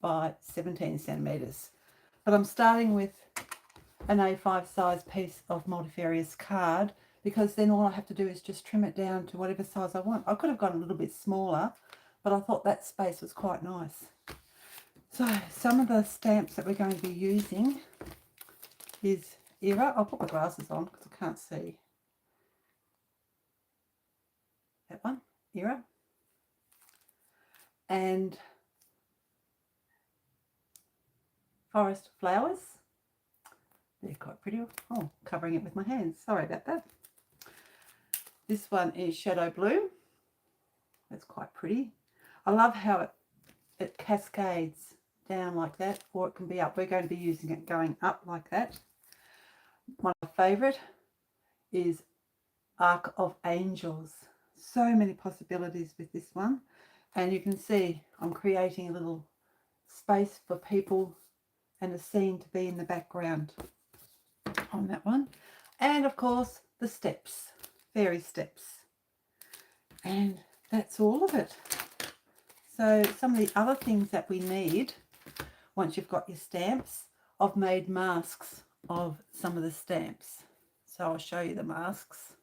by 17 centimetres. But I'm starting with an A5 size piece of multifarious card, because then all I have to do is just trim it down to whatever size I want. I could have gone a little bit smaller, but I thought that space was quite nice. So some of the stamps that we're going to be using is Era. I'll put my glasses on because I can't see. That one, Era. And Forest Flowers. They're quite pretty. Oh, covering it with my hands. Sorry about that. This one is Shadow Bloom. That's quite pretty. I love how it cascades down like that, or it can be up. We're going to be using it going up like that. My favourite is Arc of Angels. So many possibilities with this one. And you can see I'm creating a little space for people and a scene to be in the background on that one. And of course the steps, fairy steps. And that's all of it. So some of the other things that we need once you've got your stamps, I've made masks of some of the stamps. So I'll show you the masks.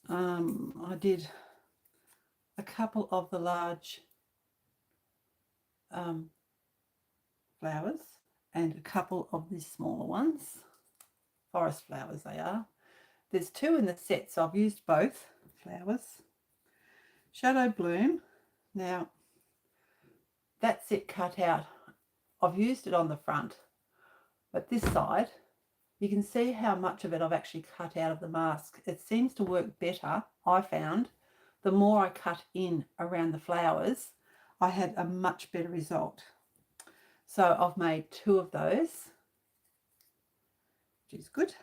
I did a couple of the large flowers and a couple of the smaller ones. Forest flowers they are. There's 2 in the set, so I've used both flowers. Shadow Bloom. Now, that's it cut out. I've used it on the front, but this side, you can see how much of it I've actually cut out of the mask. It seems to work better, I found. The more I cut in around the flowers, I had a much better result. So I've made 2 of those, which is good.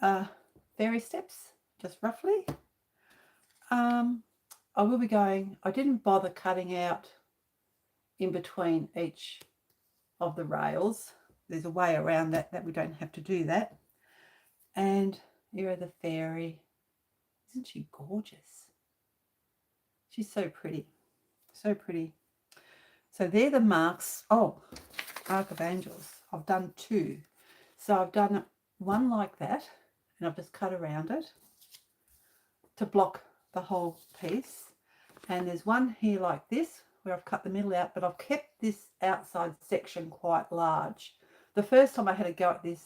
Fairy steps, just roughly. I will be going, I didn't bother cutting out in between each of the rails. There's a way around that we don't have to do that. And here are the fairy. Isn't she gorgeous? She's so pretty. So pretty. So they're the marks. Oh, Arc of Angels. I've done 2. So I've done one like that, and I've just cut around it to block the whole piece. And there's one here like this, where I've cut the middle out, but I've kept this outside section quite large. The first time I had a go at this,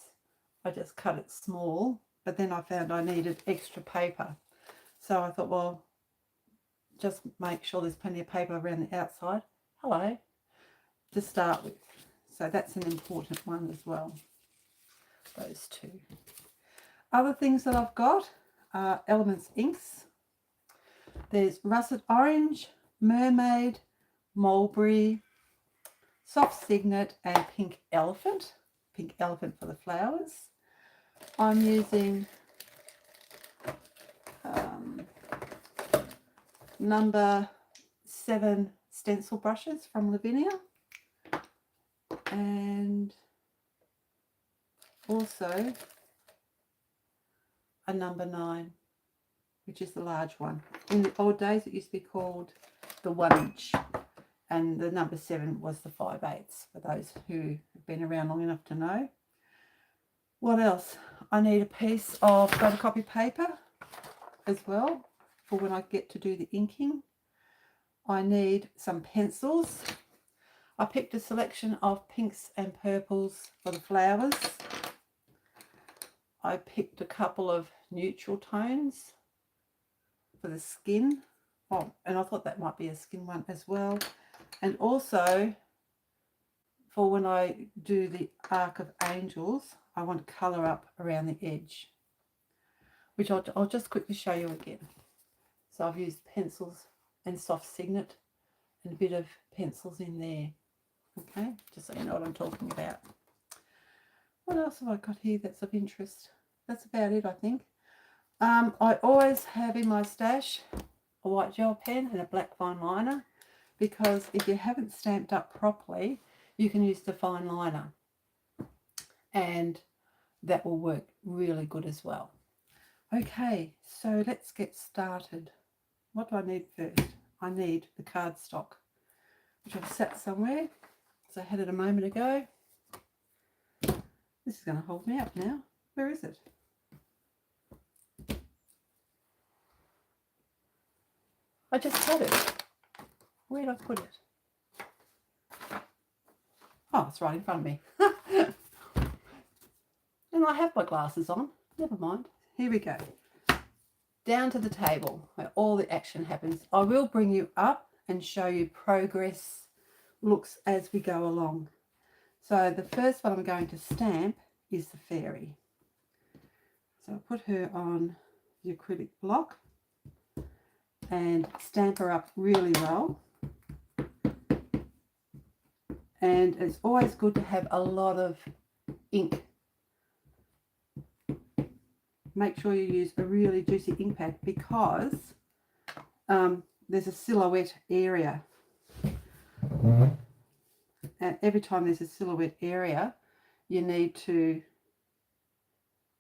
I just cut it small, but then I found I needed extra paper. So I thought, well, just make sure there's plenty of paper around the outside. Hello. To start with. So that's an important one as well. Those 2. Other things that I've got are Elements inks. There's Russet Orange, Mermaid, Mulberry, Soft Signet, and Pink Elephant. Pink Elephant for the flowers. I'm using number 7 stencil brushes from Lavinia, and also a number 9, which is the large one. In the old days it used to be called the 1 inch, and the number 7 was the 5/8, for those who have been around long enough to know. What else? I need a piece of photocopy paper as well for when I get to do the inking. I need some pencils. I picked a selection of pinks and purples for the flowers. I picked a couple of neutral tones for the skin. Oh, and I thought that might be a skin one as well. And also, for when I do the Arc of Angels, I want to colour up around the edge, which I'll just quickly show you again. So I've used pencils and Soft Signet and a bit of pencils in there. Okay, just so you know what I'm talking about. What else have I got here that's of interest? That's about it, I think. I always have in my stash a white gel pen and a black fine liner, because if you haven't stamped up properly, you can use the fine liner, and that will work really good as well. Okay, so let's get started. What do I need first? I need the cardstock. which I've sat somewhere, so I had it a moment ago. This is going to hold me up now. Where is it? I just had it. Where did I put it? Oh, it's right in front of me. And I have my glasses on. Never mind. Here we go. Down to the table where all the action happens. I will bring you up and show you progress looks as we go along. So the first one I'm going to stamp is the fairy. So I'll put her on the acrylic block and stamp her up really well. And it's always good to have a lot of ink. Make sure you use a really juicy ink pad because there's a silhouette area. And every time there's a silhouette area, you need to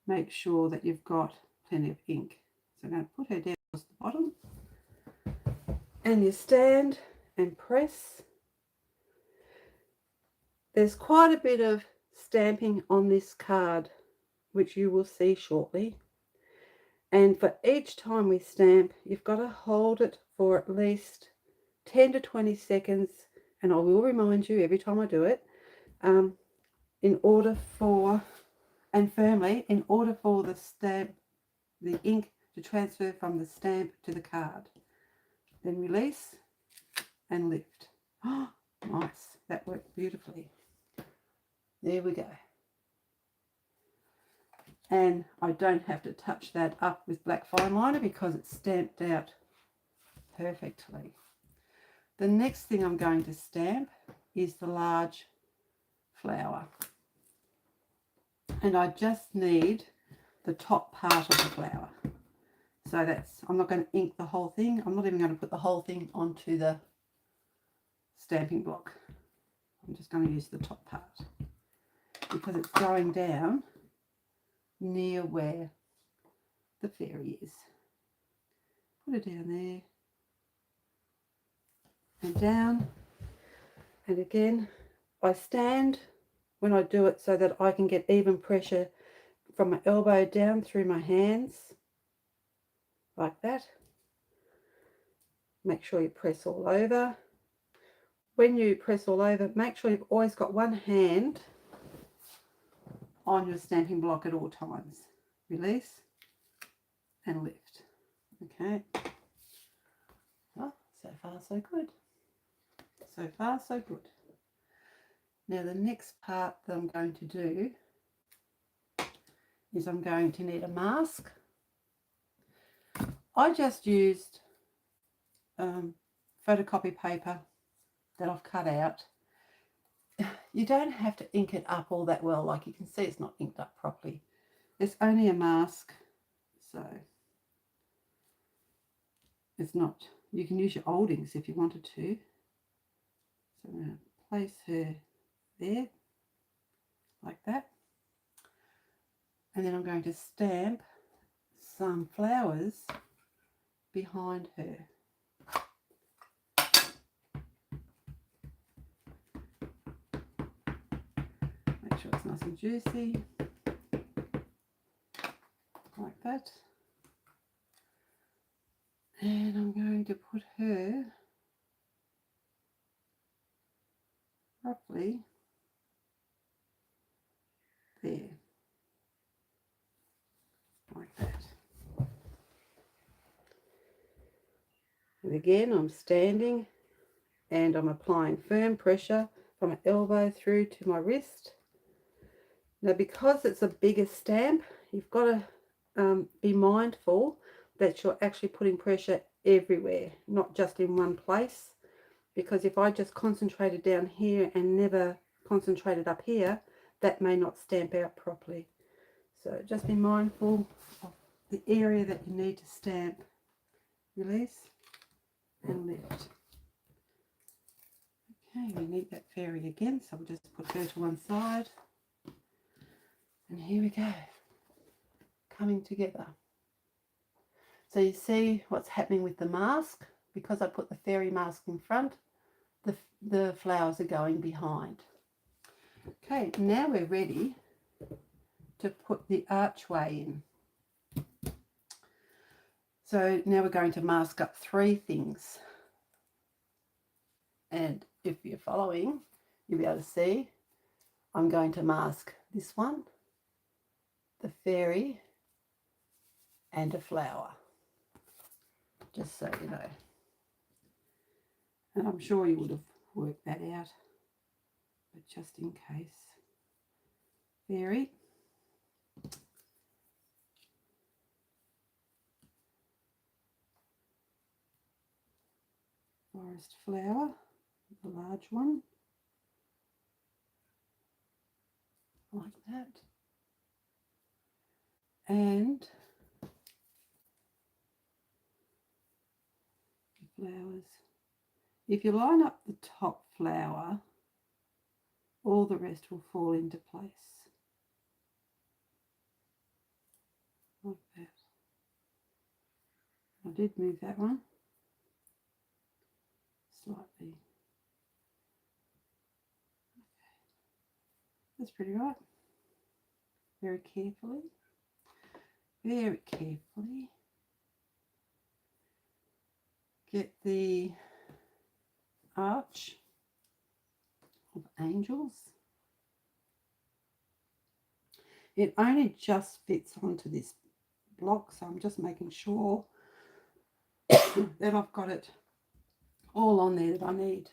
make sure that you've got plenty of ink. So I'm going to put her down towards the bottom. And you stand and press. There's quite a bit of stamping on this card, which you will see shortly. And for each time we stamp, you've got to hold it for at least 10 to 20 seconds. And I will remind you every time I do it, in order for the stamp, the ink to transfer from the stamp to the card. Then release and lift. Oh, nice. That worked beautifully. There we go. And I don't have to touch that up with black fine liner because it's stamped out perfectly. The next thing I'm going to stamp is the large flower. And I just need the top part of the flower. So I'm not going to ink the whole thing. I'm not even going to put the whole thing onto the stamping block. I'm just going to use the top part because it's going down near where the fairy is. Put it down there and down. And again, I stand when I do it so that I can get even pressure from my elbow down through my hands, like that. Make sure you press all over. When you press all over, make sure you've always got one hand on your stamping block at all times. Release and lift. Okay. Well, so far so good. So far so good. Now the next part that I'm going to do is I'm going to need a mask. I just used photocopy paper that I've cut out. You don't have to ink it up all that well. Like you can see, it's not inked up properly. It's only a mask, so it's not. You can use your old inks if you wanted to. So I'm going to place her there, like that. And then I'm going to stamp some flowers behind her. Make sure it's nice and juicy, like that. And I'm going to put her roughly there, like that. And again, I'm standing and I'm applying firm pressure from my elbow through to my wrist. Now, because it's a bigger stamp, you've got to be mindful that you're actually putting pressure everywhere, not just in one place. Because if I just concentrated down here and never concentrated up here, that may not stamp out properly. So just be mindful of the area that you need to stamp. Release and lift. Okay, we need that fairy again, so we'll just put her to one side. And here we go, coming together. So you see what's happening with the mask. Because I put the fairy mask in front, the flowers are going behind. Okay, now we're ready to put the archway in. So now we're going to mask up 3 things. And if you're following, you'll be able to see I'm going to mask this one, the fairy, and a flower. Just so you know. And I'm sure you would have worked that out, but just in case. Fairy. Forest flower, the large one, like that. And the flowers. If you line up the top flower, all the rest will fall into place. Like that. I did move that one slightly. Okay. That's pretty right. Very carefully. Very carefully. Get the arch of angels. It only just fits onto this block, so I'm just making sure that I've got it all on there that I need.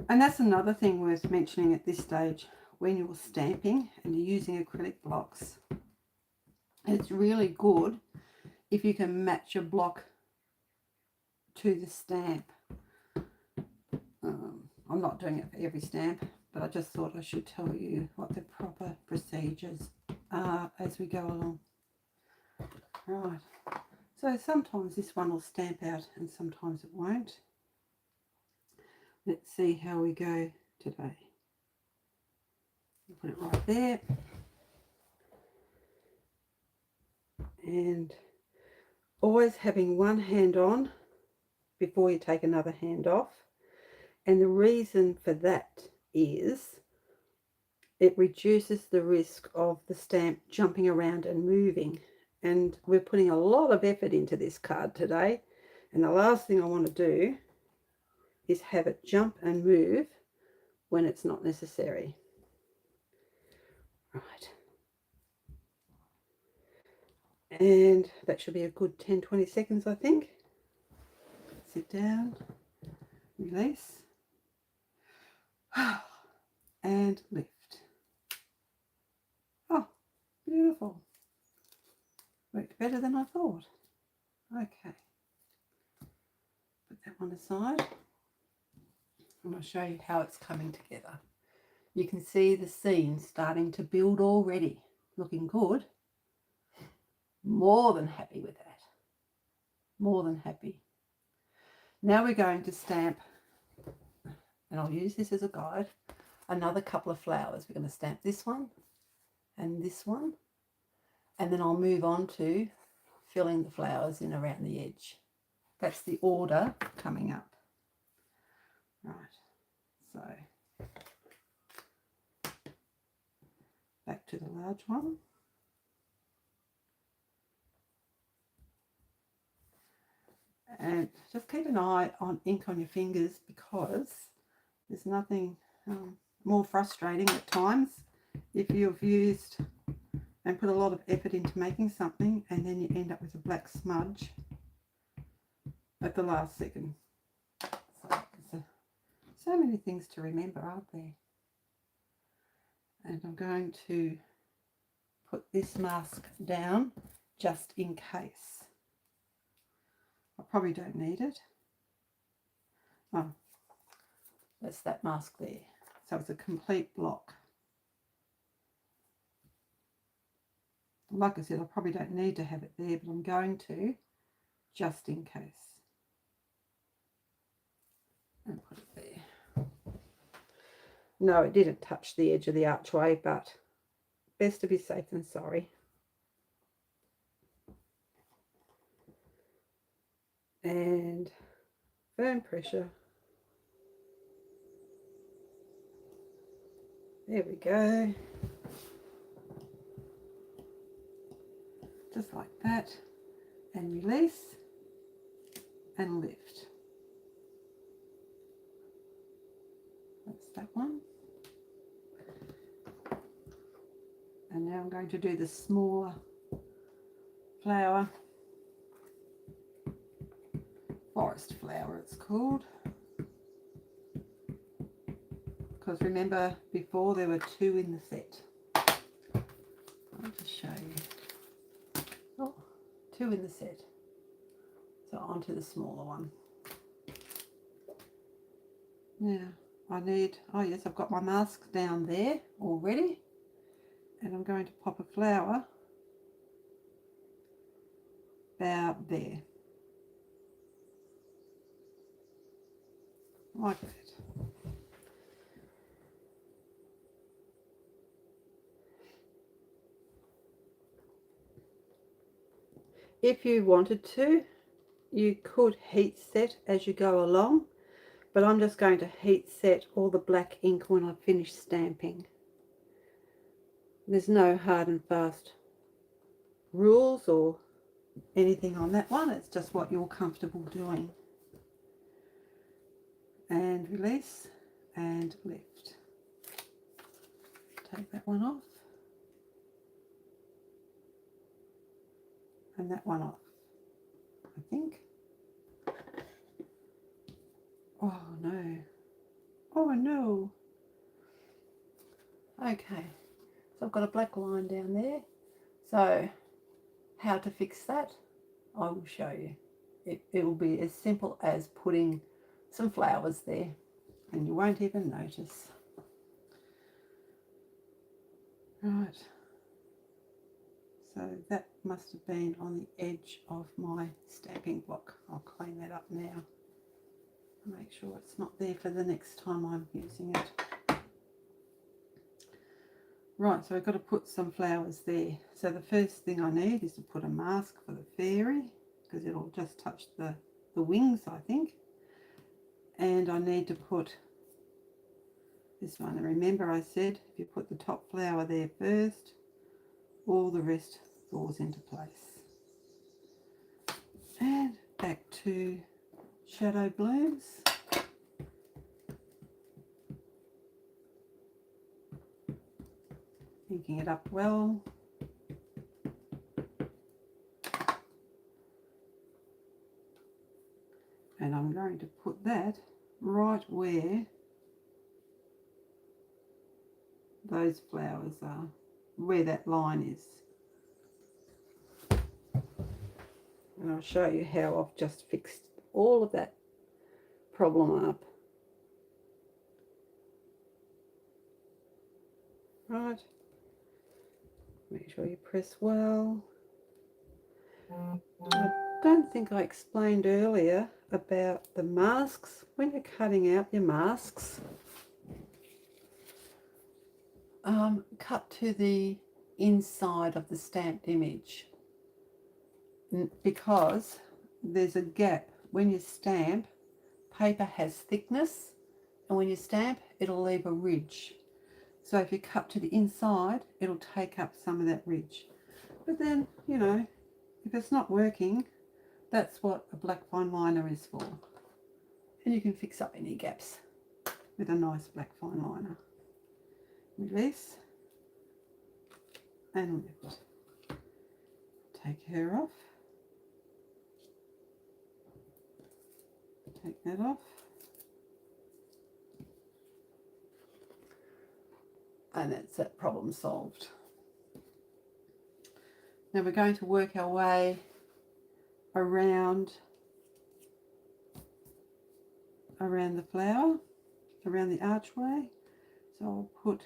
And that's another thing worth mentioning at this stage. When you're stamping and you're using acrylic blocks, it's really good if you can match your block to the stamp. I'm not doing it for every stamp, but I just thought I should tell you what the proper procedures are as we go along. Right, so sometimes this one will stamp out and sometimes it won't. Let's see how we go today. Put it right there. And always having one hand on before you take another hand off. And the reason for that is it reduces the risk of the stamp jumping around and moving. And we're putting a lot of effort into this card today. And the last thing I want to do is have it jump and move when it's not necessary. Right. And that should be a good 10-20 seconds, I think. Sit down, release, and lift. Oh, beautiful. Worked better than I thought. Okay. Put that one aside. I'm going to show you how it's coming together. You can see the scene starting to build already. Looking good. More than happy with that. More than happy. Now we're going to stamp, and I'll use this as a guide, another couple of flowers. We're going to stamp this one and this one, and then I'll move on to filling the flowers in around the edge. That's the order coming up. Right, so back to the large one. And just keep an eye on ink on your fingers, because there's nothing more frustrating at times if you've used and put a lot of effort into making something and then you end up with a black smudge at the last second. So many things to remember, aren't there? And I'm going to put this mask down just in case. I probably don't need it. Oh, that's that mask there. So it's a complete block. Like I said, I probably don't need to have it there, but I'm going to, just in case. And put it there. No, it didn't touch the edge of the archway, but best to be safe than sorry. And Firm pressure. There we go. Just like that. And release and lift. That's that one. And now I'm going to do the smaller flower. Forest flower it's called. Because remember before there were 2 in the set. I'll just show you. Oh, 2 in the set. So onto the smaller one. Now I need, oh yes, I've got my mask down there already. And I'm going to pop a flower about there. Like that. If you wanted to, you could heat set as you go along, but I'm just going to heat set all the black ink when I finish stamping. There's no hard and fast rules or anything on that one, it's just what you're comfortable doing. And release and lift. Take that one off. And that one off, I think. Oh no. Oh no. Okay, so I've got a black line down there. So how to fix that, I will show you. It will be as simple as putting some flowers there and you won't even notice. Right. So that must have been on the edge of my stamping block. I'll clean that up now. Make sure it's not there for the next time I'm using it. Right, so I've got to put some flowers there. So the first thing I need is to put a mask for the fairy, because it'll just touch the wings, I think. And I need to put this one. And remember I said if you put the top flower there first, all the rest falls into place. And back to shadow blooms. Inking it up well. And I'm going to put that right where those flowers are, where that line is. And I'll show you how I've just fixed all of that problem up. Right. Make sure you press well. I don't think I explained earlier about the masks. When you're cutting out your masks, cut to the inside of the stamped image, because there's a gap. When you stamp, paper has thickness, and when you stamp, it'll leave a ridge. So if you cut to the inside, it'll take up some of that ridge. But then, you know, if it's not working, that's what a black fine liner is for. And you can fix up any gaps with a nice black fine liner. Release and lift. Take her off. Take that off. And that's that problem solved. Now we're going to work our way around the flower, around the archway. So I'll put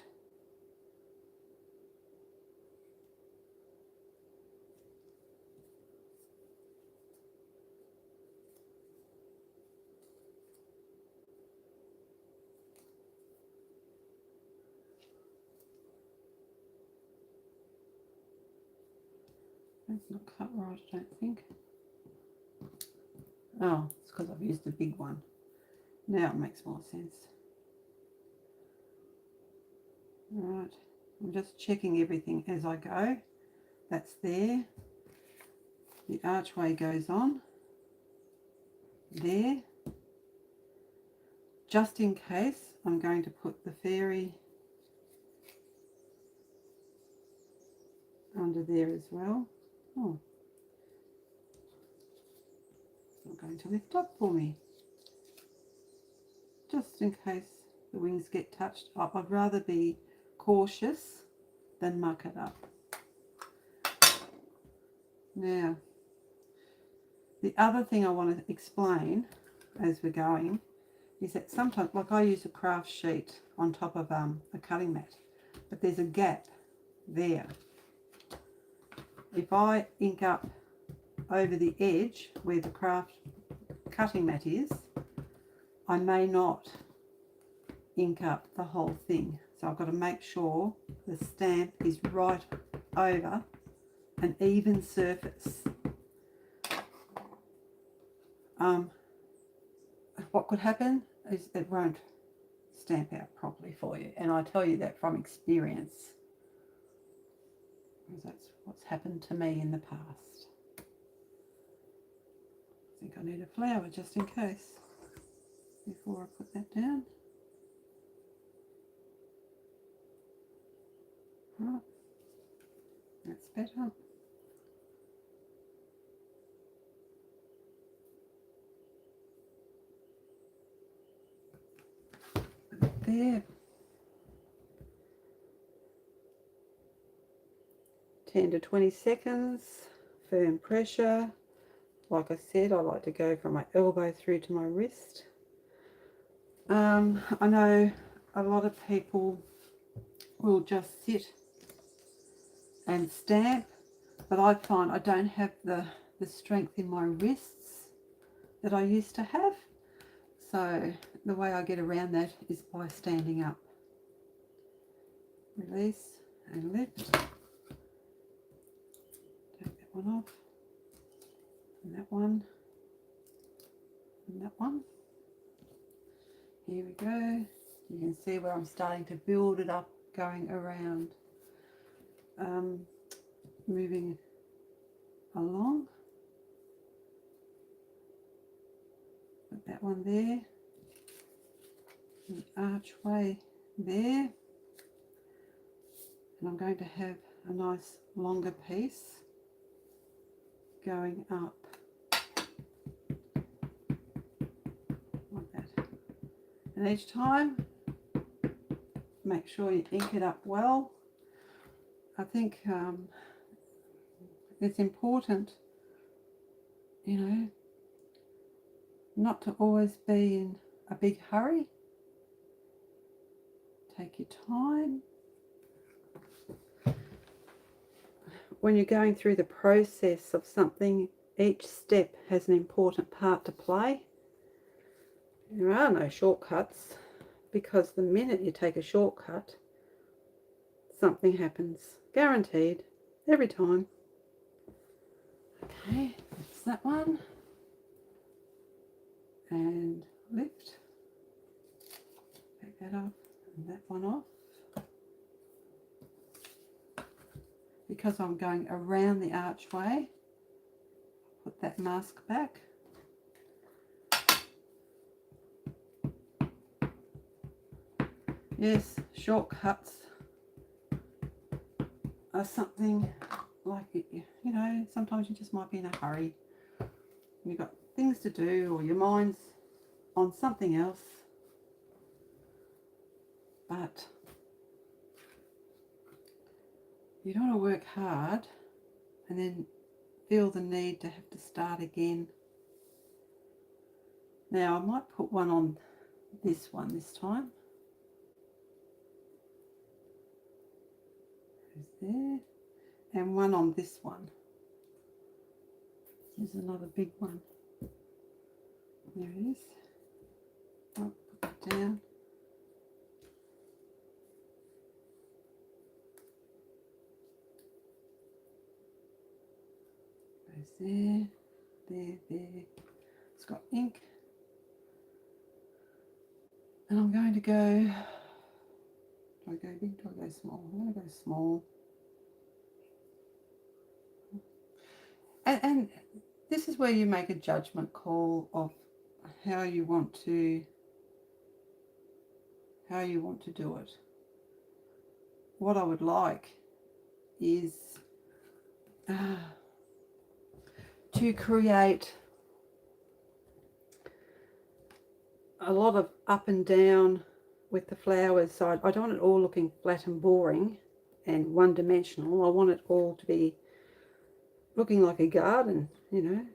that's not cut right, I don't think. Oh, it's because I've used the big one. Now it makes more sense. Right, I'm just checking everything as I go. That's there. The archway goes on there. Just in case, I'm going to put the fairy under there as well. Oh, it's not going to lift up for me. Just in case the wings get touched up. I'd rather be cautious than muck it up. Now, the other thing I want to explain as we're going is that sometimes, like I use a craft sheet on top of a cutting mat, but there's a gap there. If I ink up over the edge where the craft cutting mat is, I may not ink up the whole thing. So I've got to make sure the stamp is right over an even surface. What could happen is it won't stamp out properly for you, and I tell you that from experience, because that's what's happened to me in the past. I think I need a flower just in case before I put that down. Right, that's better. There. 10 to 20 seconds, firm pressure. Like I said, I like to go from my elbow through to my wrist. I know a lot of people will just sit and stamp, but I find I don't have the strength in my wrists that I used to have. So the way I get around that is by standing up. Release and lift. Take that one off. And that one. And that one. Here we go. You can see where I'm starting to build it up, going around, moving along. Put that one there. The archway there. And I'm going to have a nice longer piece going up like that. And each time, make sure you ink it up well. I think it's important, you know, not to always be in a big hurry. Take your time. When you're going through the process of something, each step has an important part to play. There are no shortcuts, because the minute you take a shortcut, something happens. Guaranteed. Every time. Okay, that's that one. And lift. Take that off and that one off. Because I'm going around the archway, put that mask back. Yes, shortcuts are something like, you know, sometimes you just might be in a hurry. You've got things to do, or your mind's on something else. But you don't want to work hard and then feel the need to have to start again. Now I might put one on this one this time. There's there. And one on this one. There's another big one. There it is. I'll put it down. Goes there, there, there. It's got ink. And I'm going to go, do I go big, do I go small? I'm going to go small. And this is where you make a judgment call of how you want to do it. What I would like is to create a lot of up and down with the flowers. So I don't want it all looking flat and boring and one-dimensional. I want it all to be looking like a garden, you know.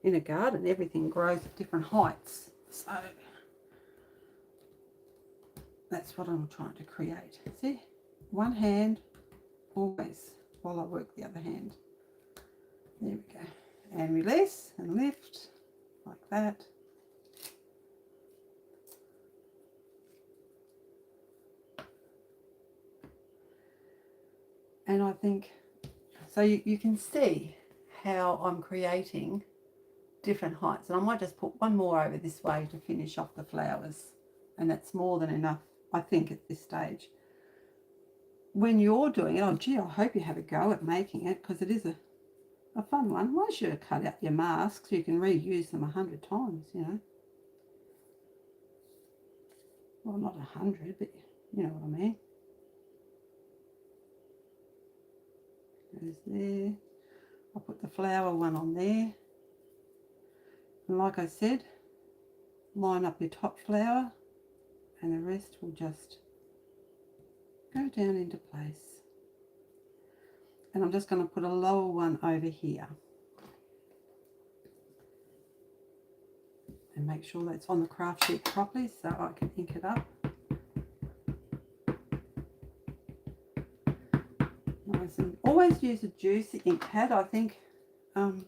In a garden, everything grows at different heights. So that's what I'm trying to create. See, one hand always while I work the other hand. There we go. And release and lift like that. And I think, so you can see how I'm creating different heights. And I might just put one more over this way to finish off the flowers. And that's more than enough, I think, at this stage. When you're doing it, oh gee, I hope you have a go at making it, because it is a fun one. Well, I should have cut out your masks. You can reuse them 100 times, you know. Well, not 100, but you know what I mean. Goes there. I'll put the flower one on there. And like I said, line up your top flower and the rest will just go down into place. And I'm just going to put a lower one over here. And make sure that's on the craft sheet properly so I can ink it up. Nice, and always use a juicy ink pad. I think you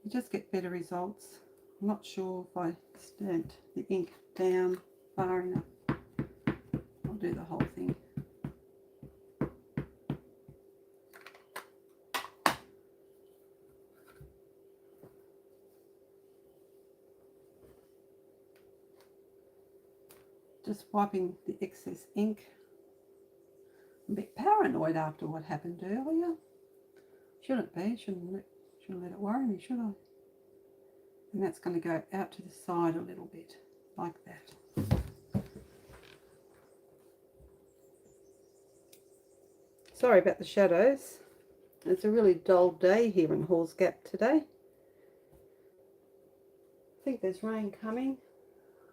just get better results. I'm not sure if I stamped the ink down far enough. I'll do the whole thing. Just wiping the excess ink. I'm a bit paranoid after what happened earlier. Shouldn't be. Shouldn't let it worry me, should I? And that's going to go out to the side a little bit, like that. Sorry about the shadows. It's a really dull day here in Halls Gap today. I think there's rain coming.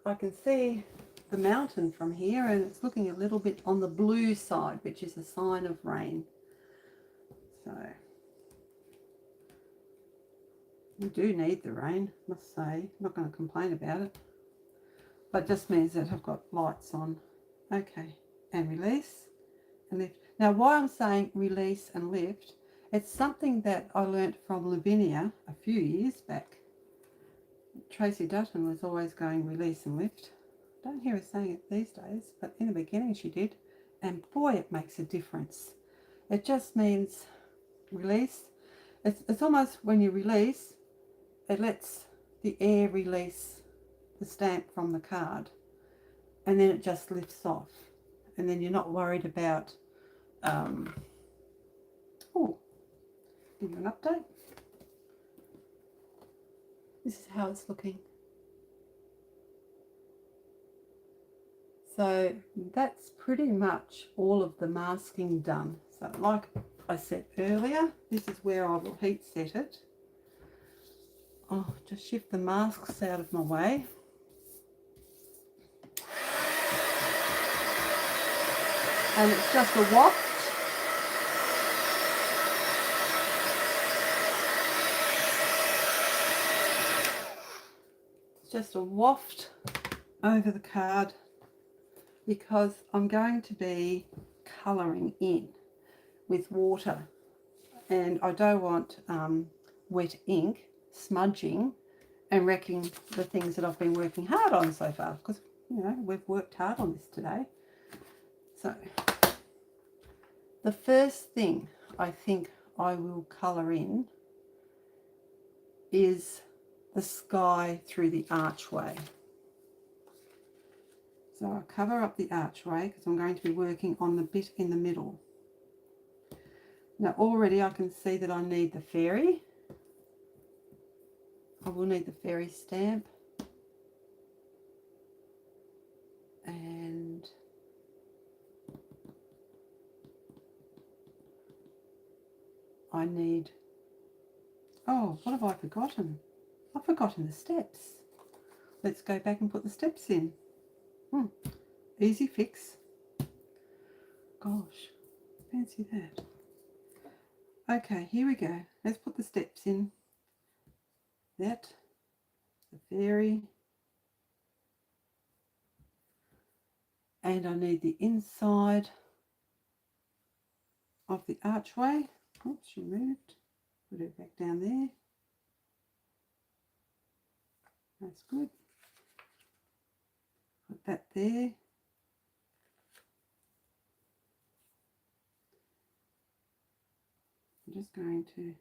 I can see the mountain from here and it's looking a little bit on the blue side, which is a sign of rain. So we do need the rain, must say. I'm not going to complain about it. But it just means that I've got lights on. Okay, and release and lift. Now why I'm saying release and lift, it's something that I learnt from Lavinia a few years back. Tracy Dutton was always going release and lift. Don't hear her saying it these days, but in the beginning she did, and boy, it makes a difference. It just means release. It's almost when you release, it lets the air release the stamp from the card, and then it just lifts off, and then you're not worried about give you an update. This is how it's looking. So that's pretty much all of the masking done. So like I said earlier, this is where I will heat set it. I'll just shift the masks out of my way. And it's just a waft. It's just a waft over the card, because I'm going to be colouring in with water, and I don't want wet ink smudging and wrecking the things that I've been working hard on so far, because you know we've worked hard on this today. So the first thing I think I will colour in is the sky through the archway. So I'll cover up the archway because I'm going to be working on the bit in the middle. Now already I can see that I need the fairy. I will need the fairy stamp. And I need, oh, what have I forgotten? I've forgotten the steps. Let's go back and put the steps in. Easy fix. Gosh, fancy that. Okay, here we go. Let's put the steps in. That, the fairy, and I need the inside of the archway. Oops, she moved. Put it back down there. That's good. Put that there. I'm just going to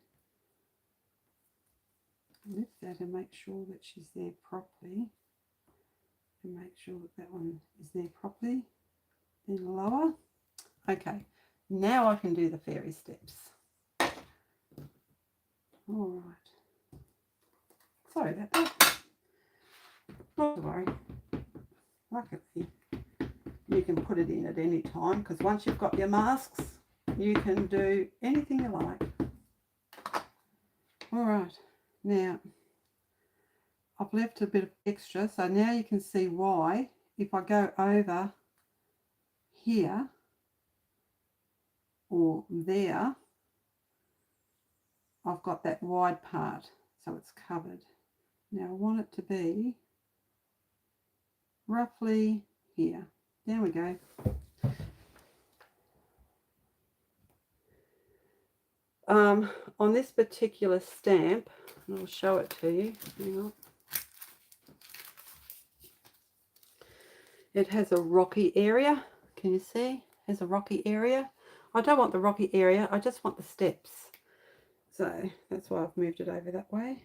lift that and make sure that she's there properly. And make sure that that one is there properly. Then lower. Okay, now I can do the fairy steps. All right. Sorry about that. Not to worry. Luckily, you can put it in at any time because once you've got your masks, you can do anything you like. All right, now I've left a bit of extra, so now you can see why if I go over here or there, I've got that wide part, so it's covered. Now I want it to be roughly here. There we go. On this particular stamp, and I'll show it to you. Hang on. It has a rocky area. Can you see? It has a rocky area. I don't want the rocky area. I just want the steps. So that's why I've moved it over that way.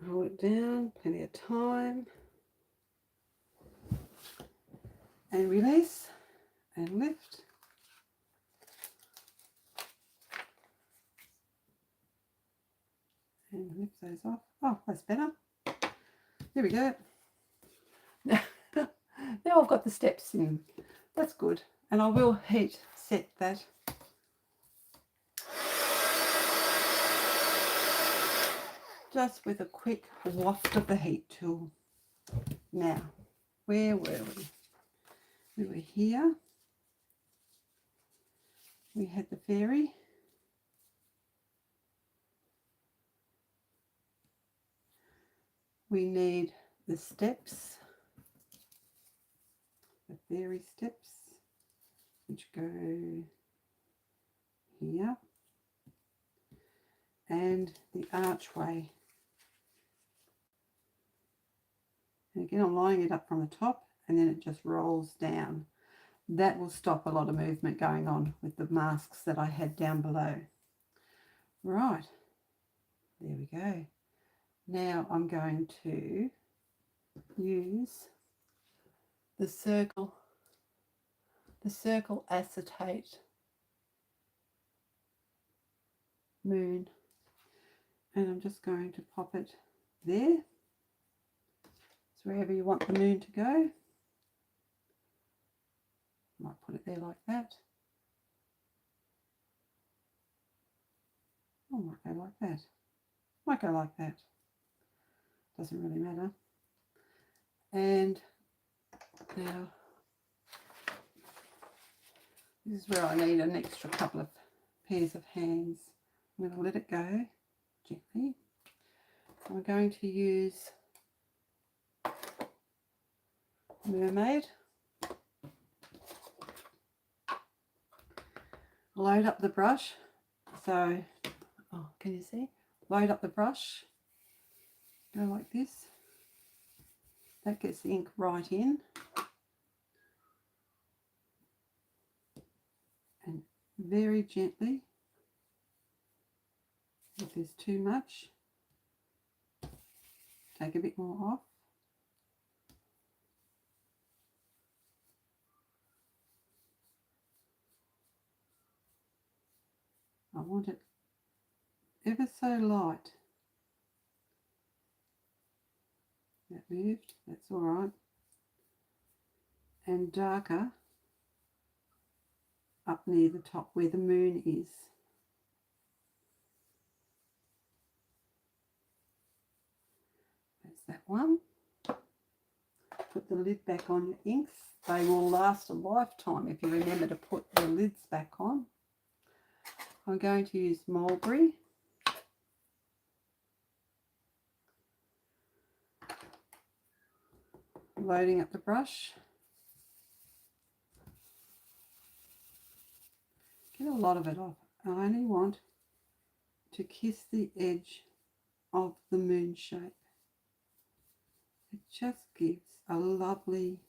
Hold it down. Plenty of time. And release. And lift. And lift those off. Oh, that's better. There we go. Now I've got the steps in. That's good. And I will heat set that. Just with a quick waft of the heat tool. Now, where were we? We were here. We had the fairy. We need the steps, the fairy steps, which go here, and the archway. And again, I'm lining it up from the top, and then it just rolls down. That will stop a lot of movement going on with the masks that I had down below. Right, there we go. Now I'm going to use the circle acetate moon, and I'm just going to pop it there. So wherever you want the moon to go, might put it there like that. Or might go like that. Might go like that. Doesn't really matter. And now this is where I need an extra couple of pairs of hands. I'm going to let it go gently. I'm going to use Mermaid. Load up the brush. So, oh, can you see? Load up the brush. Go like this. That gets the ink right in. And very gently. If there's too much, take a bit more off. I want it ever so light. That moved, that's all right. And darker up near the top where the moon is. That's that one. Put the lid back on your inks. They will last a lifetime if you remember to put the lids back on. I'm going to use Mulberry. Loading up the brush. Get a lot of it off. I only want to kiss the edge of the moon shape. It just gives a lovely,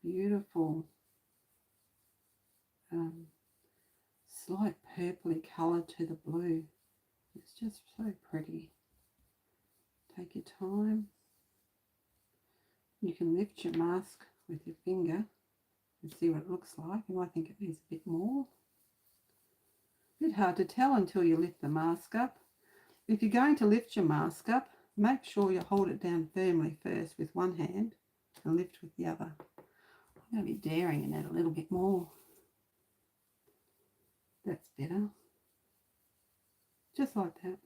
beautiful, slight purpley colour to the blue. It's just so pretty. Take your time. You can lift your mask with your finger and see what it looks like. You might think it needs a bit more. A bit hard to tell until you lift the mask up. If you're going to lift your mask up, make sure you hold it down firmly first with one hand and lift with the other. I'm going to be daring and add a little bit more. That's better. Just like that.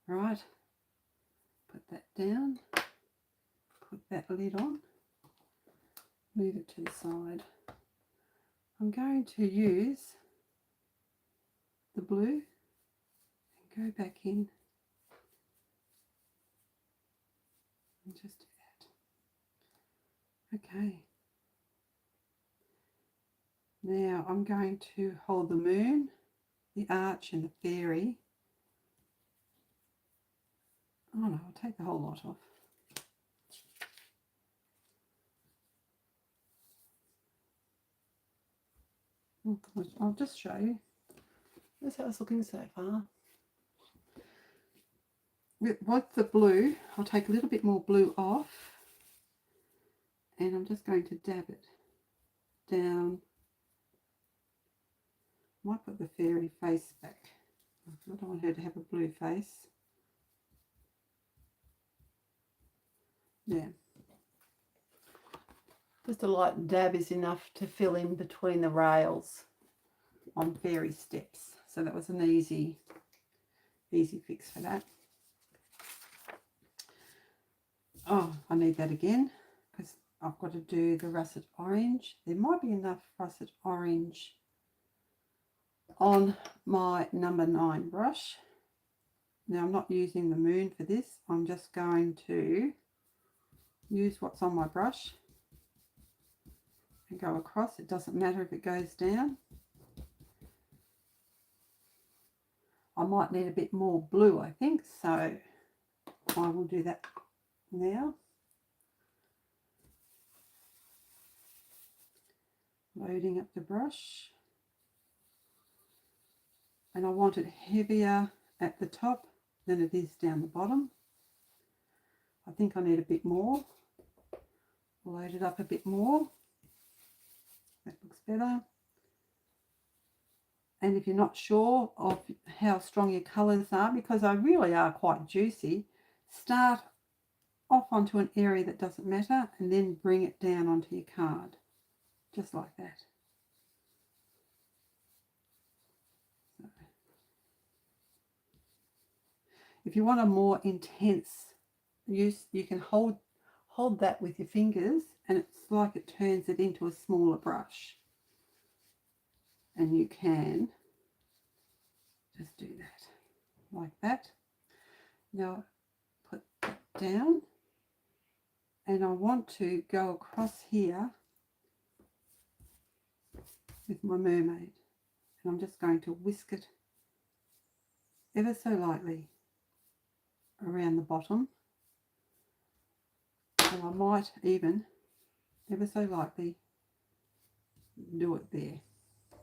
Right. Put that down. Put that lid on. Move it to the side. I'm going to use the blue and go back in and just do that. Okay. Now I'm going to hold the moon, the arch and the fairy. Oh no, I'll take the whole lot off. I'll just show you. That's how it's looking so far. With the blue, I'll take a little bit more blue off and I'm just going to dab it down. Might put the fairy face back. I don't want her to have a blue face. Yeah. Just a light dab is enough to fill in between the rails on fairy steps. So that was an easy fix for that. Oh, I need that again because I've got to do the russet orange. There might be enough russet orange on my number 9 brush. Now I'm not using the moon for this. I'm just going to use what's on my brush and go across. It doesn't matter if it goes down. I might need a bit more blue, I think, so I will do that now. Loading up the brush. And I want it heavier at the top than it is down the bottom. I think I need a bit more. Load it up a bit more. That looks better. And if you're not sure of how strong your colours are, because they really are quite juicy, start off onto an area that doesn't matter and then bring it down onto your card. Just like that. So, if you want a more intense use, you can hold that with your fingers and it's like it turns it into a smaller brush. And you can just do that, like that. Now put that down and I want to go across here with my mermaid. And I'm just going to whisk it ever so lightly around the bottom. And I might even ever so lightly do it there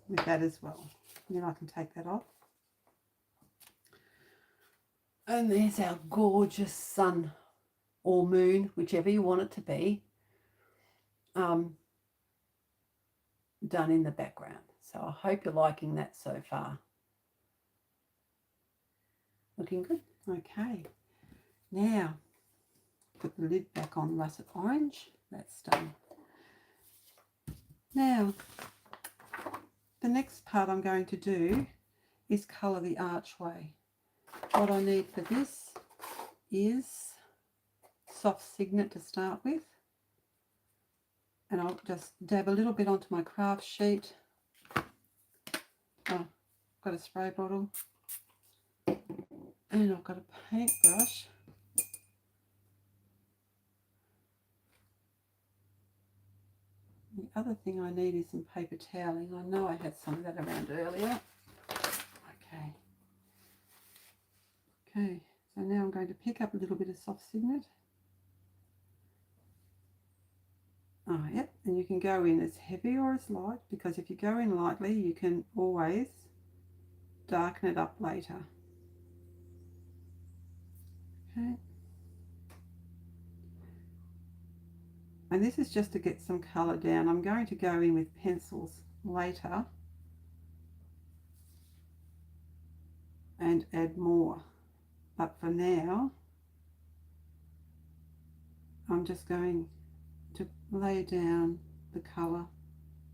with that as well. And then I can take that off. And there's our gorgeous sun or moon, whichever you want it to be, done in the background. So I hope you're liking that so far. Looking good. Okay. Now, put the lid back on russet orange. That's done. Now, the next part I'm going to do is colour the archway. What I need for this is soft signet to start with. And I'll just dab a little bit onto my craft sheet. Oh, I've got a spray bottle. And I've got a paintbrush. The other thing I need is some paper toweling. I know I had some of that around earlier. Okay. Okay, so now I'm going to pick up a little bit of soft signet. Oh, yep, and you can go in as heavy or as light, because if you go in lightly, you can always darken it up later. Okay. And this is just to get some colour down. I'm going to go in with pencils later and add more. But for now, I'm just going to lay down the colour.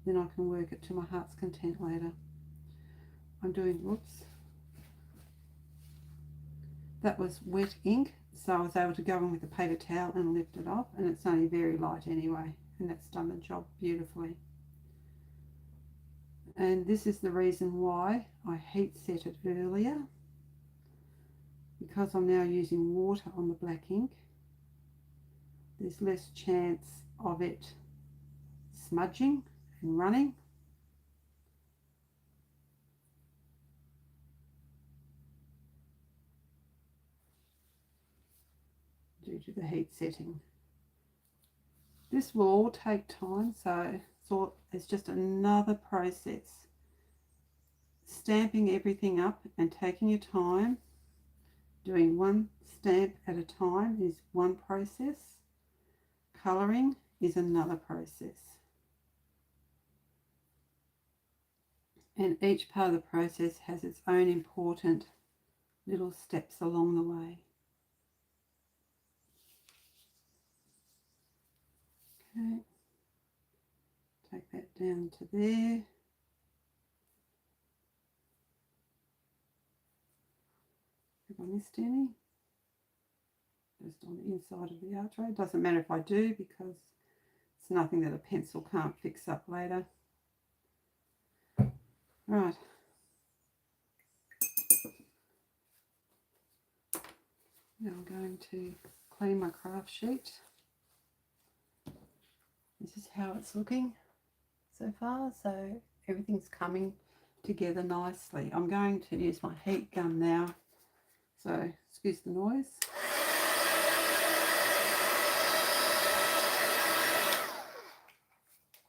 Then I can work it to my heart's content later. I'm doing, whoops. That was wet ink, so I was able to go in with a paper towel and lift it off, and it's only very light anyway, and that's done the job beautifully. And this is the reason why I heat set it earlier, because I'm now using water on the black ink. There's less chance of it smudging and running. Due to the heat setting. This will all take time, so it's just another process. Stamping everything up and taking your time, doing one stamp at a time is one process. Colouring is another process. And each part of the process has its own important little steps along the way. Okay, take that down to there. Have I missed any? Just on the inside of the archway. It doesn't matter if I do, because it's nothing that a pencil can't fix up later. Right. Now I'm going to clean my craft sheet. This is how it's looking so far. So everything's coming together nicely. I'm going to use my heat gun now. So excuse the noise.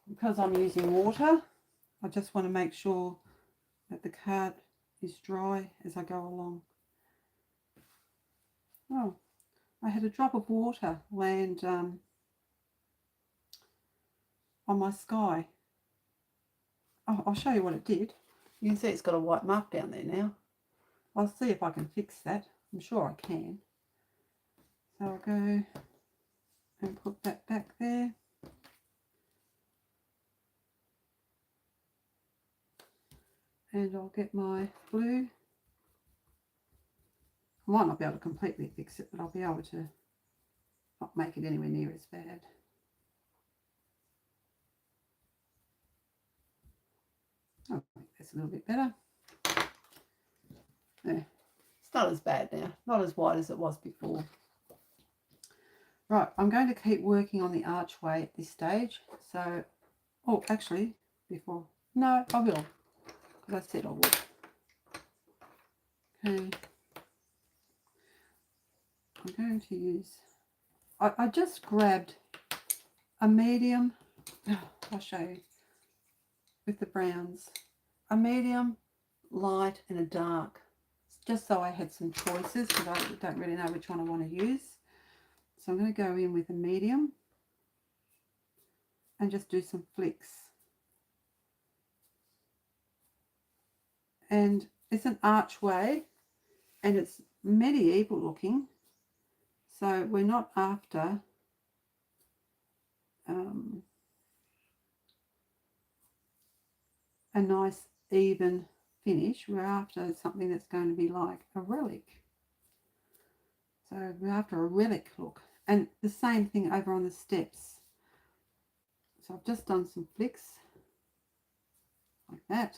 Because I'm using water, I just want to make sure that the card is dry as I go along. Oh, I had a drop of water land on my sky. Oh, I'll show you what it did. You can see it's got a white mark down there now. I'll see if I can fix that. I'm sure I can. So I'll go and put that back there. And I'll get my glue. I might not be able to completely fix it, but I'll be able to not make it anywhere near as bad. Oh, that's a little bit better. There. It's not as bad now, not as white as it was before. Right, I'm going to keep working on the archway at this stage. So, oh, actually, before, no, I will, because I said I would. Okay. I'm going to use, I just grabbed a medium, I'll show you. with the browns. A medium, light and a dark. Just so I had some choices because I don't really know which one I want to use. So I'm going to go in with a medium and just do some flicks. And it's an archway and it's medieval looking. So we're not after a nice even finish. We're after something that's going to be like a relic. So we're after a relic look. And the same thing over on the steps. So I've just done some flicks like that.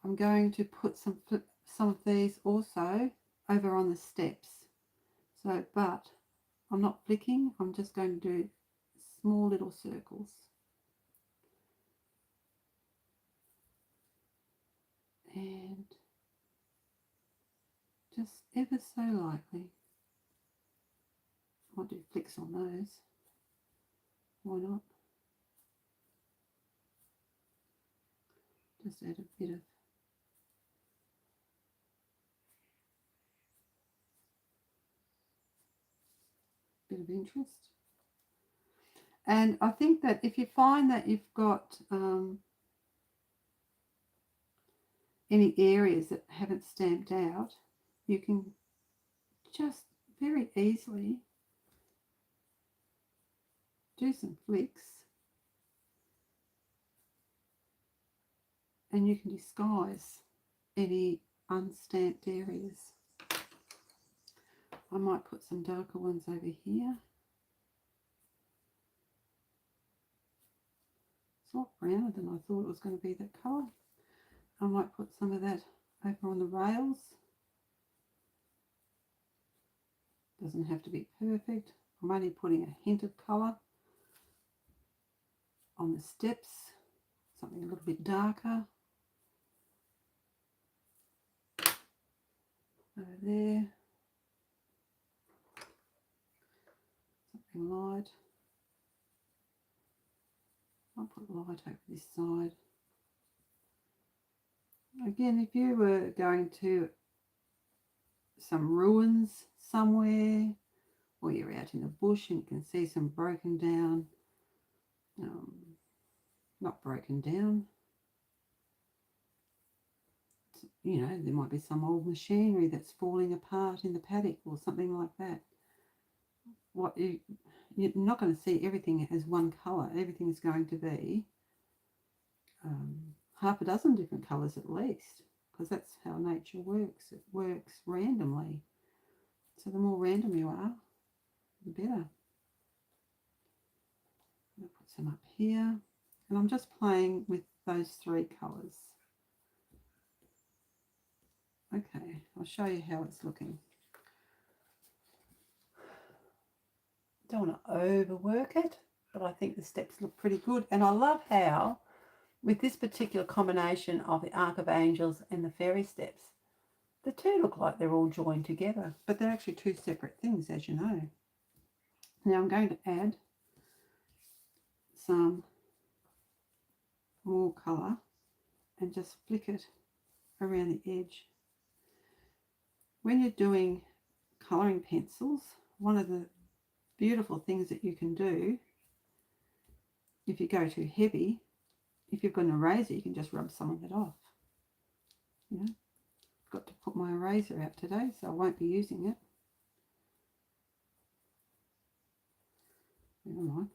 I'm going to put some of these also over on the steps. So, but I'm not flicking. I'm just going to do small little circles. And just ever so lightly. I'll do flicks on those. Why not? Just add a bit of interest. And I think that if you find that you've got any areas that haven't stamped out, you can just very easily do some flicks and you can disguise any unstamped areas. I might put some darker ones over here. It's a lot browner than I thought it was going to be, that colour. I might put some of that over on the rails. Doesn't have to be perfect. I'm only putting a hint of colour on the steps, something a little bit darker. Over there. Something light. I'll put light over this side. Again, if you were going to some ruins somewhere, or you're out in the bush and you can see some broken down, not broken down, you know, there might be some old machinery that's falling apart in the paddock or something like that. You're not going to see everything as one colour. Everything's going to be half a dozen different colours at least, because that's how nature works. It works randomly. So the more random you are, the better. I'll put some up here. And I'm just playing with those three colours. Okay, I'll show you how it's looking. Don't want to overwork it, but I think the steps look pretty good. And I love how, with this particular combination of the Arc of Angels and the fairy steps, the two look like they're all joined together, but they're actually two separate things, as you know. Now I'm going to add some more colour and just flick it around the edge. When you're doing colouring pencils, one of the beautiful things that you can do, if you go too heavy, if you've got an eraser, you can just rub some of it off. You know, I've got to put my eraser out today, so I won't be using it. Never mind.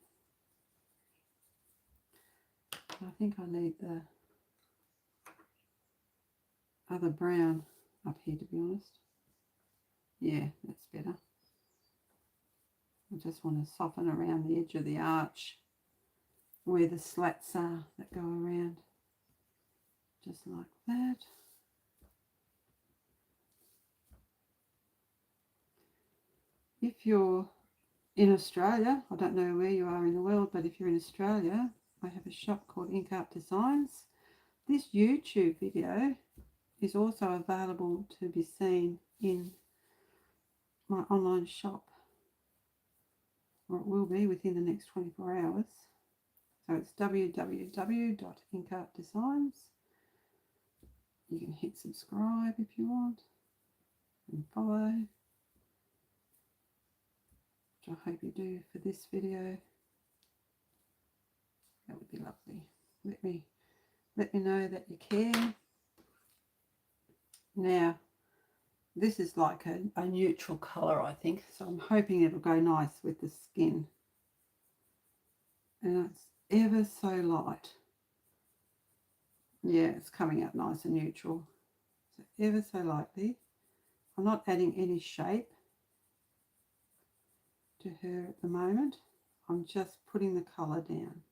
I think I need the other brown up here, to be honest. Yeah, that's better. I just want to soften around the edge of the arch where the slats are that go around. Just like that. If you're in Australia, I don't know where you are in the world, but if you're in Australia, I have a shop called Ink Art Designs. This YouTube video is also available to be seen in my online shop, or it will be within the next 24 hours. So So it's www.Inka Designs. You can hit subscribe if you want and follow, which I hope you do for this video. That would be lovely. Let me know that you care. Now, this is like a neutral colour, I think, so I'm hoping it'll go nice with the skin. And it's ever so light. Yeah, it's coming out nice and neutral. So ever so lightly. I'm not adding any shape to her at the moment. I'm just putting the colour down.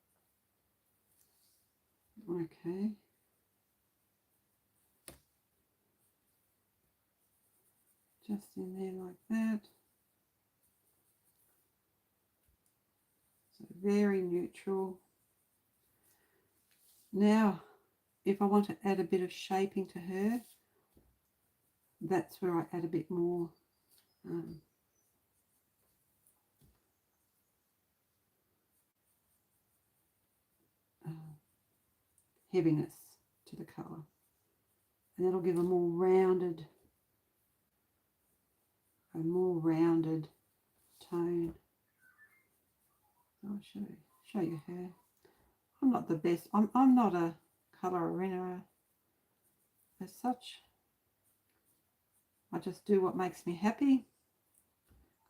Okay. Just in there like that. So very neutral. Now, if I want to add a bit of shaping to her, that's where I add a bit more heaviness to the colour. And that'll give a more rounded tone. I'll show you her. I'm not the best. I'm not a colour as such. I just do what makes me happy.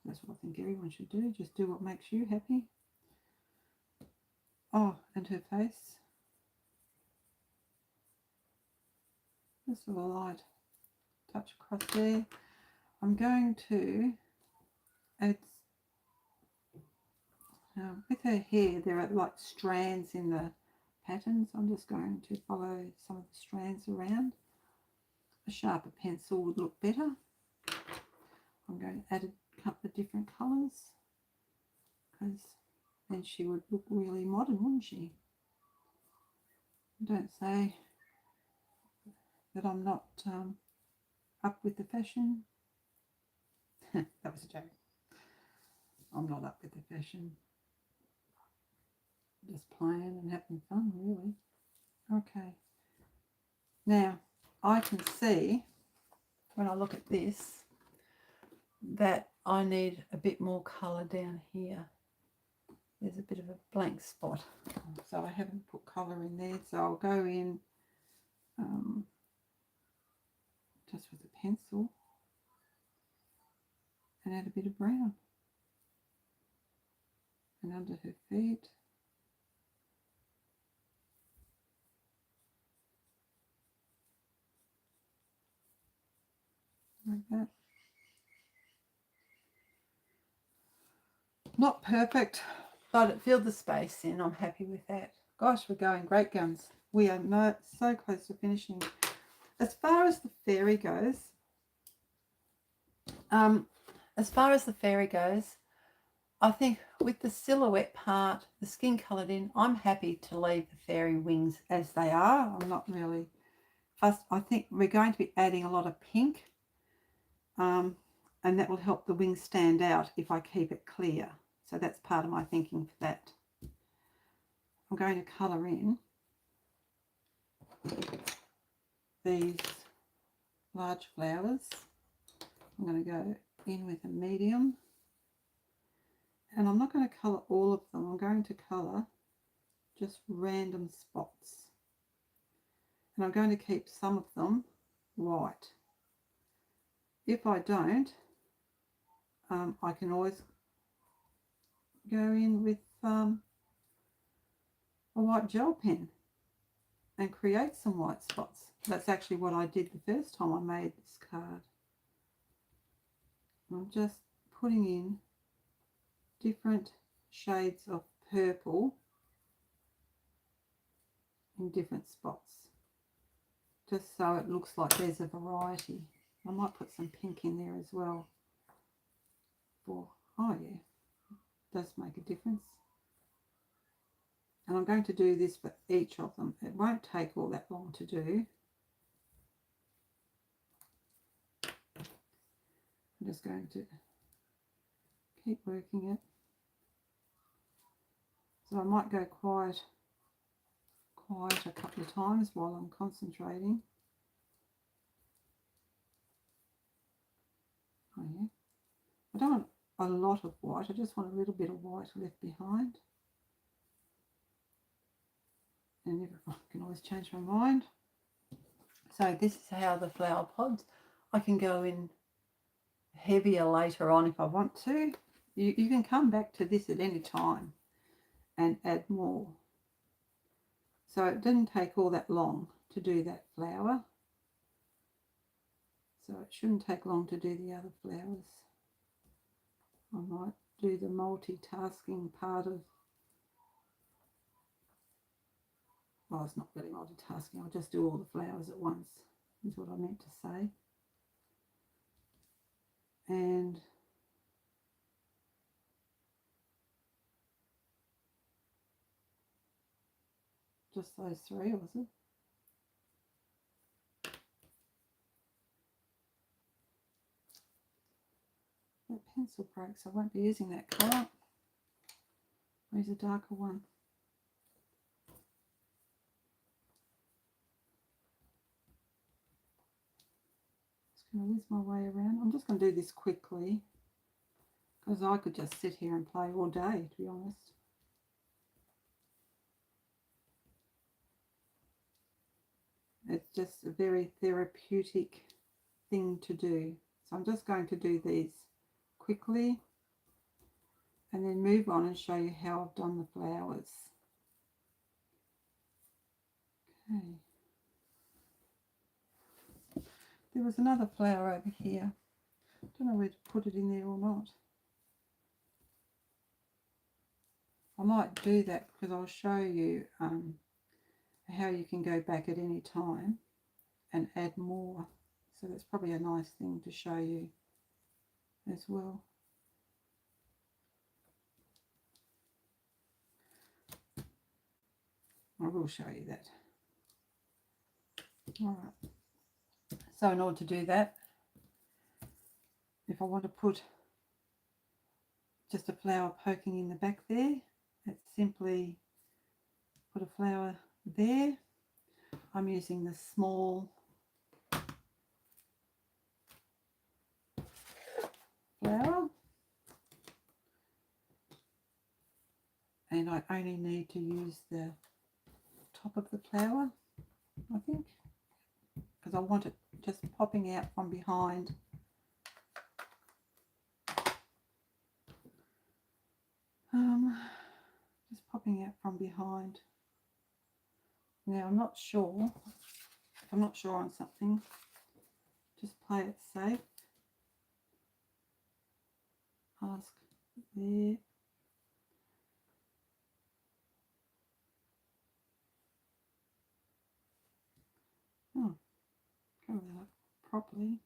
That's what I think everyone should do. Just do what makes you happy. Oh, and her face. Just a light touch across there. I'm going to add, with her hair, there are like strands in the patterns. I'm just going to follow some of the strands around. A sharper pencil would look better. I'm going to add a couple of different colours because then she would look really modern, wouldn't she? Don't say that I'm not up with the fashion. That was a joke. I'm not up with the fashion. Just playing and having fun, really. Okay. Now, I can see when I look at this that I need a bit more colour down here. There's a bit of a blank spot. So I haven't put colour in there. So I'll go in just with a pencil and add a bit of brown. And under her feet. Like that. Not perfect, but it filled the space in. I'm happy with that. Gosh, we're going great guns. We are so close to finishing. As far as the fairy goes, I think with the silhouette part, the skin coloured in, I'm happy to leave the fairy wings as they are. I'm not really fussed. I think we're going to be adding a lot of pink, and that will help the wings stand out if I keep it clear. So that's part of my thinking for that. I'm going to colour in these large flowers. I'm going to go in with a medium. And I'm not going to colour all of them. I'm going to colour just random spots. And I'm going to keep some of them white. If I don't, I can always go in with a white gel pen and create some white spots. That's actually what I did the first time I made this card. I'm just putting in different shades of purple in different spots, just so it looks like there's a variety. I might put some pink in there as well. Oh yeah, does make a difference. And I'm going to do this for each of them. It won't take all that long to do. I'm just going to keep working it. So I might go quiet quiet a couple of times while I'm concentrating. Oh yeah. I don't want a lot of white, I just want a little bit of white left behind. And I can always change my mind. So this is how the flower pods, I can go in heavier later on if I want to. You can come back to this at any time and add more. So it didn't take all that long to do that flower. So it shouldn't take long to do the other flowers. I might do the multitasking part of, well, it's not really multitasking, I'll just do all the flowers at once, is what I meant to say. And just those three, was it? That pencil breaks, I won't be using that colour. I'll use a darker one. Just going to whiz my way around. I'm just going to do this quickly because I could just sit here and play all day, to be honest. It's just a very therapeutic thing to do. So I'm just going to do these quickly and then move on and show you how I've done the flowers. Okay. There was another flower over here. I don't know where to put it in there or not. I might do that because I'll show you how you can go back at any time and add more. So that's probably a nice thing to show you as well. I will show you that. All right. So in order to do that, if I want to put just a flower poking in the back there, it's simply put a flower there. I'm using the small flower, and I only need to use the top of the flower, I think, because I want it just popping out from behind. Just popping out from behind. Now I'm not sure, if I'm not sure on something, just play it safe. Ask there. Oh, cover that up properly.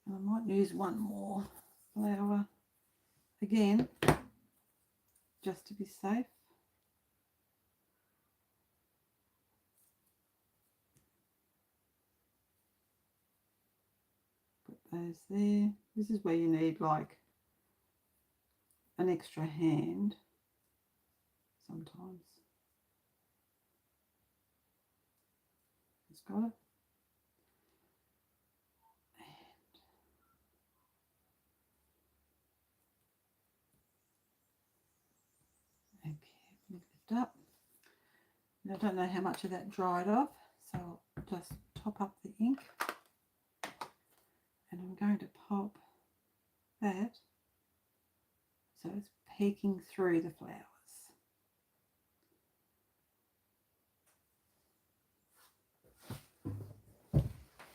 And I might use one more flower again, just to be safe. Put those there. This is where you need like an extra hand sometimes. It's got it. And okay, lift up. Now, I don't know how much of that dried off, so I'll just top up the ink. And I'm going to pop that so it's peeking through the flowers.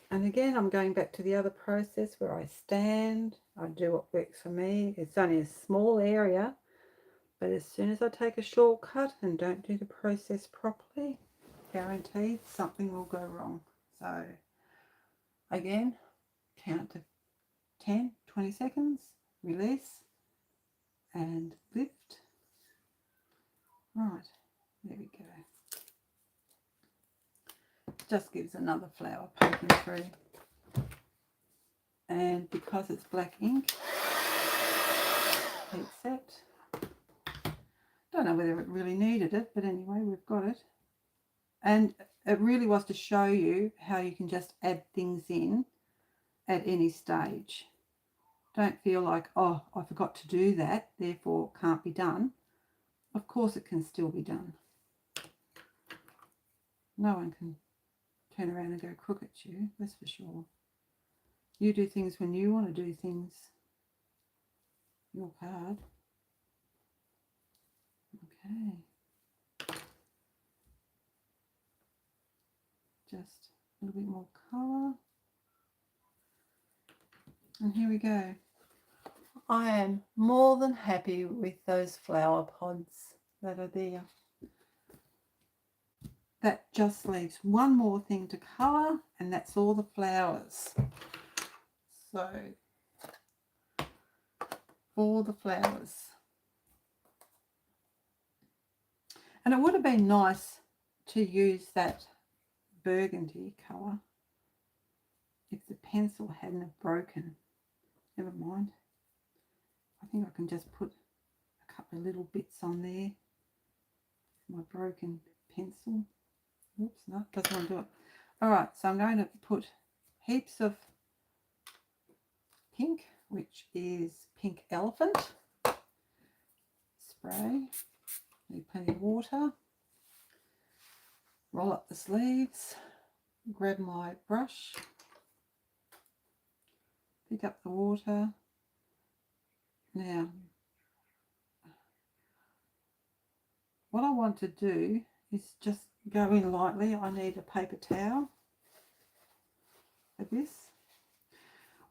And again, I'm going back to the other process where I stand, I do what works for me. It's only a small area, but as soon as I take a shortcut and don't do the process properly, guaranteed something will go wrong. So again, count to 10, 20 seconds, release and lift. Right, there we go. Just gives another flower poking through. And because it's black ink, heat set. Don't know whether it really needed it, but anyway, we've got it. And it really was to show you how you can just add things in at any stage. Don't feel like, oh, I forgot to do that, therefore it can't be done. Of course it can still be done. No one can turn around and go crook at you, that's for sure. You do things when you want to do things. Your card. Okay. Just a little bit more colour. And here we go. I am more than happy with those flower pods that are there. That just leaves one more thing to colour, and that's all the flowers. So, all the flowers. And it would have been nice to use that burgundy colour if the pencil hadn't have broken. Never mind. I think I can just put a couple of little bits on there. My broken pencil. Oops, no, doesn't want to do it. All right, so I'm going to put heaps of pink, which is Pink Elephant. Spray. Need plenty of water. Roll up the sleeves. Grab my brush. Pick up the water. Now, what I want to do is just go in lightly. I need a paper towel for this.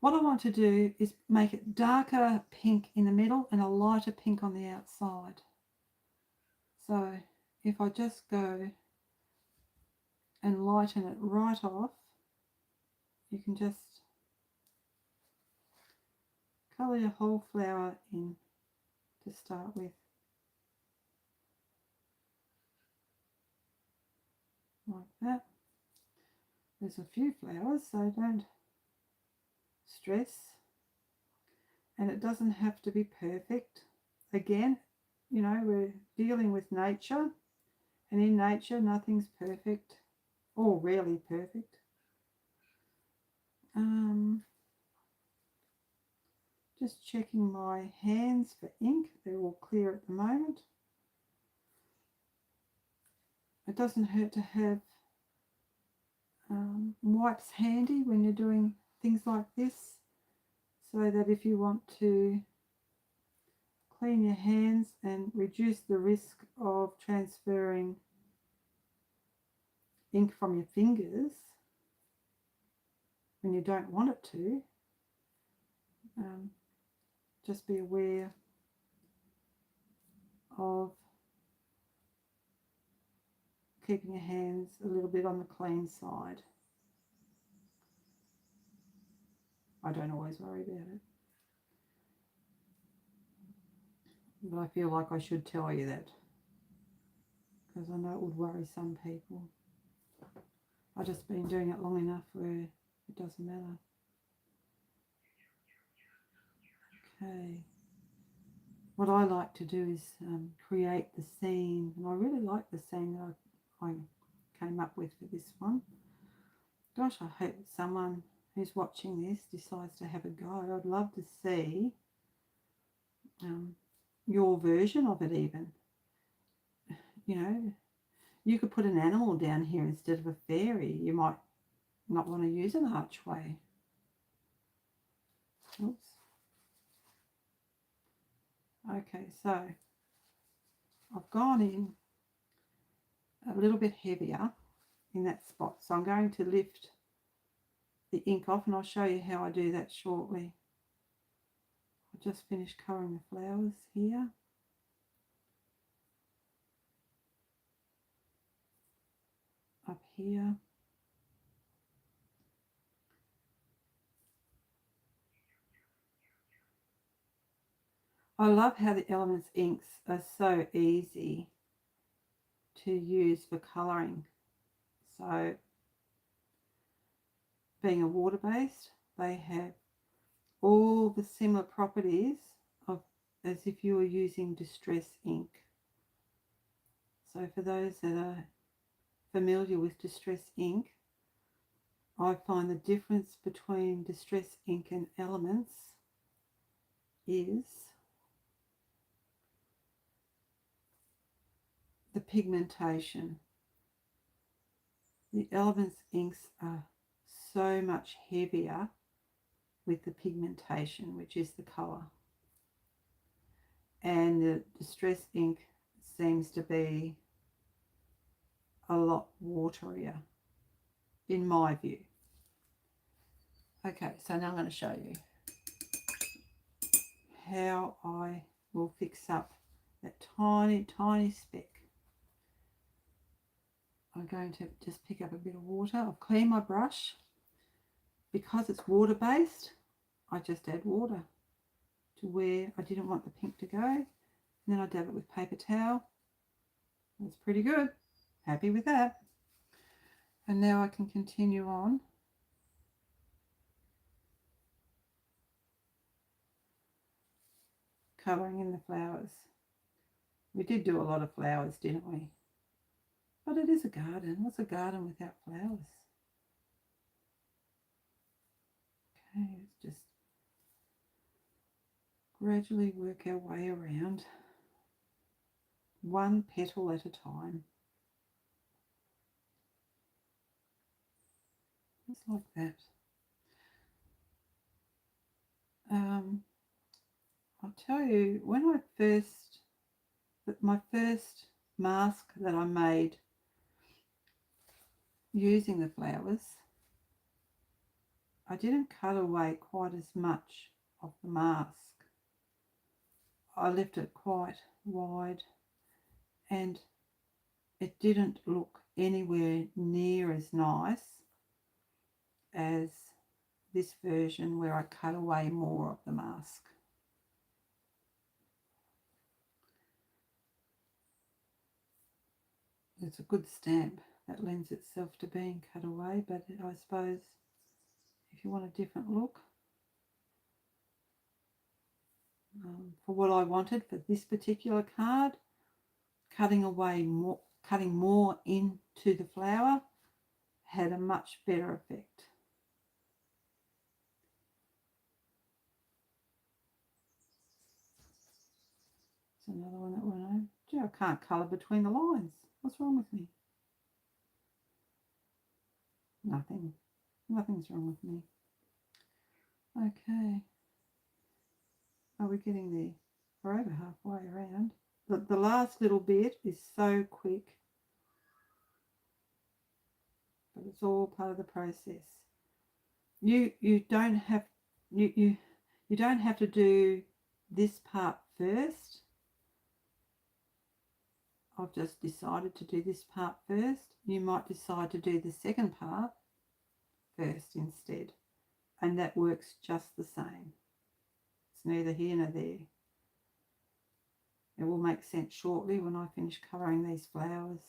What I want to do is make it darker pink in the middle and a lighter pink on the outside. So if I just go and lighten it right off, you can just colour your whole flower in to start with. Like that. There's a few flowers, so don't stress. And it doesn't have to be perfect. Again, you know, we're dealing with nature, and in nature nothing's perfect, or rarely perfect. Just checking my hands for ink. They're all clear at the moment. It doesn't hurt to have wipes handy when you're doing things like this, so that if you want to clean your hands and reduce the risk of transferring ink from your fingers when you don't want it to, just be aware of keeping your hands a little bit on the clean side. I don't always worry about it, but I feel like I should tell you that, because I know it would worry some people. I've just been doing it long enough where it doesn't matter. Okay. What I like to do is create the scene, and I really like the scene that I came up with for this one. Gosh, I hope someone who's watching this decides to have a go. I'd love to see your version of it even. You know, you could put an animal down here instead of a fairy. You might not want to use an archway. Oops. Okay, so I've gone in a little bit heavier in that spot. So I'm going to lift the ink off, and I'll show you how I do that shortly. I've just finished colouring the flowers here. Up here. I love how the Elements inks are so easy to use for colouring. So, being a water-based, they have all the similar properties of as if you were using distress ink. So for those that are familiar with distress ink, I find the difference between distress ink and elements is the pigmentation. The elements inks are so much heavier with the pigmentation, which is the colour. And the distress ink seems to be a lot waterier, in my view. Okay, so now I'm going to show you how I will fix up that tiny, tiny speck. I'm going to just pick up a bit of water. I'll clean my brush. Because it's water-based, I just add water to where I didn't want the pink to go. And then I dab it with paper towel. That's pretty good. Happy with that. And now I can continue on. Colouring in the flowers. We did do a lot of flowers, didn't we? But it is a garden. What's a garden without flowers? Okay, let's just gradually work our way around, one petal at a time. Just like that. I'll tell you, when my first mask that I made using the flowers, I didn't cut away quite as much of the mask. I left it quite wide and it didn't look anywhere near as nice as this version where I cut away more of the mask. It's a good stamp that lends itself to being cut away, but I suppose if you want a different look, for what I wanted for this particular card, cutting more into the flower had a much better effect. It's another one that went on. Gee, I can't colour between the lines. What's wrong with me? Nothing. Nothing's wrong with me. Okay. Are we getting there? We're over halfway around. The last little bit is so quick, but it's all part of the process. You don't have you don't have to do this part first. I've just decided to do this part first. You might decide to do the second part first instead, and that works just the same. It's neither here nor there. It will make sense shortly when I finish colouring these flowers.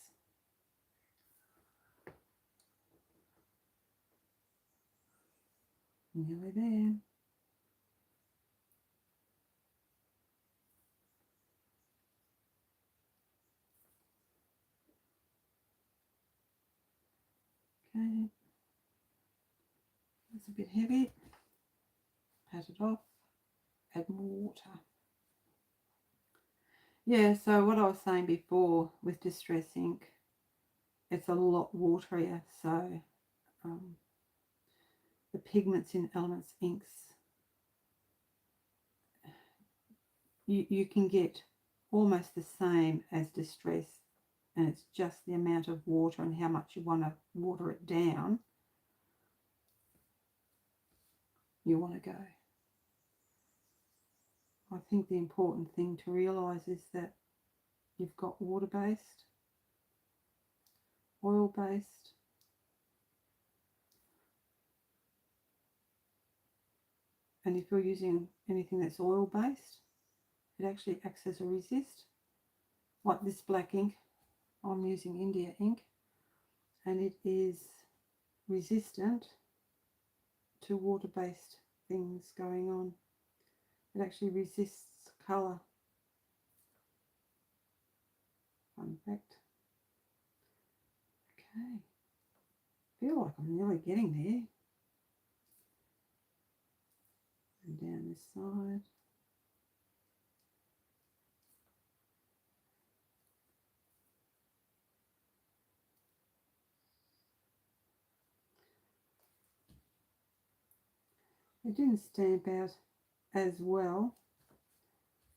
Nearly there. Okay. It's a bit heavy. Pat it off. Add more water. Yeah, so what I was saying before with Distress ink, it's a lot waterier, so the pigments in Elements inks, you can get almost the same as Distress, and it's just the amount of water and how much you want to water it down you want to go. I think the important thing to realise is that you've got water-based, oil-based, and if you're using anything that's oil-based, it actually acts as a resist. Like this black ink, I'm using India ink, and it is resistant to water-based things going on. It actually resists colour. Fun fact. Okay. Feel like I'm nearly getting there. And down this side. It didn't stamp out as well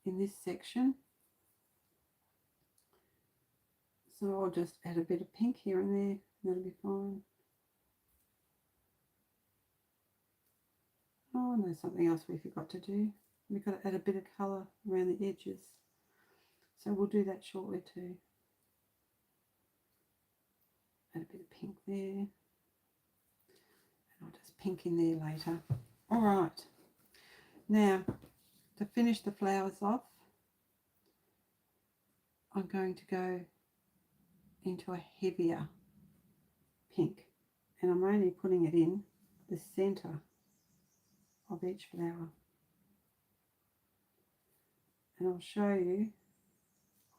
in this section. So I'll just add a bit of pink here and there. That'll be fine. Oh, and there's something else we forgot to do. We've got to add a bit of colour around the edges. So we'll do that shortly too. Add a bit of pink there. And I'll just pink in there later. All right. Now, to finish the flowers off, I'm going to go into a heavier pink. And I'm only putting it in the centre of each flower. And I'll show you,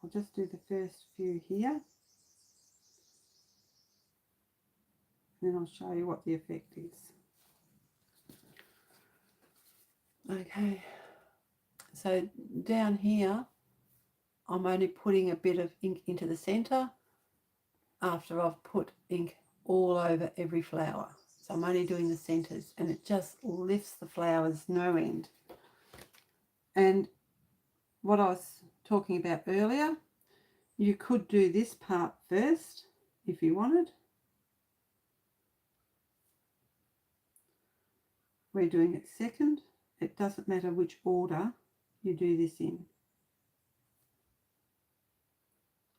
I'll just do the first few here. And then I'll show you what the effect is. Okay, so down here, I'm only putting a bit of ink into the centre after I've put ink all over every flower. So I'm only doing the centres, and it just lifts the flowers no end. And what I was talking about earlier, you could do this part first if you wanted. We're doing it second. It doesn't matter which order you do this in.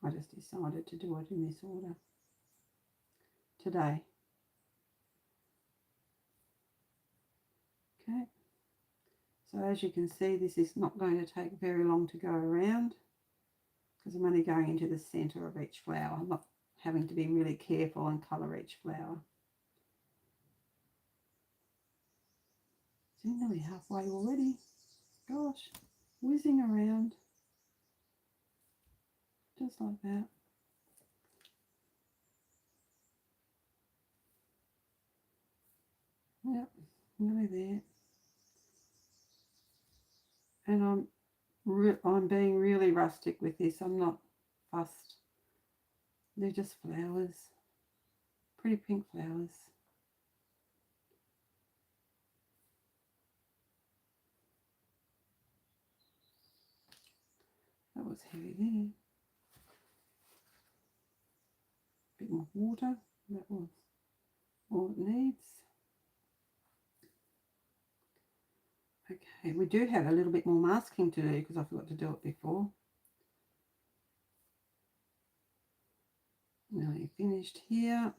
I just decided to do it in this order today. Okay, so as you can see, this is not going to take very long to go around because I'm only going into the centre of each flower. I'm not having to be really careful and colour each flower. So nearly halfway already. Gosh, whizzing around just like that. Yep, nearly there. And I'm being really rustic with this. I'm not fussed. They're just flowers, pretty pink flowers. That was heavy there. Bit more water. That was all it needs. Okay, we do have a little bit more masking to do because I forgot to do it before. Nearly finished here.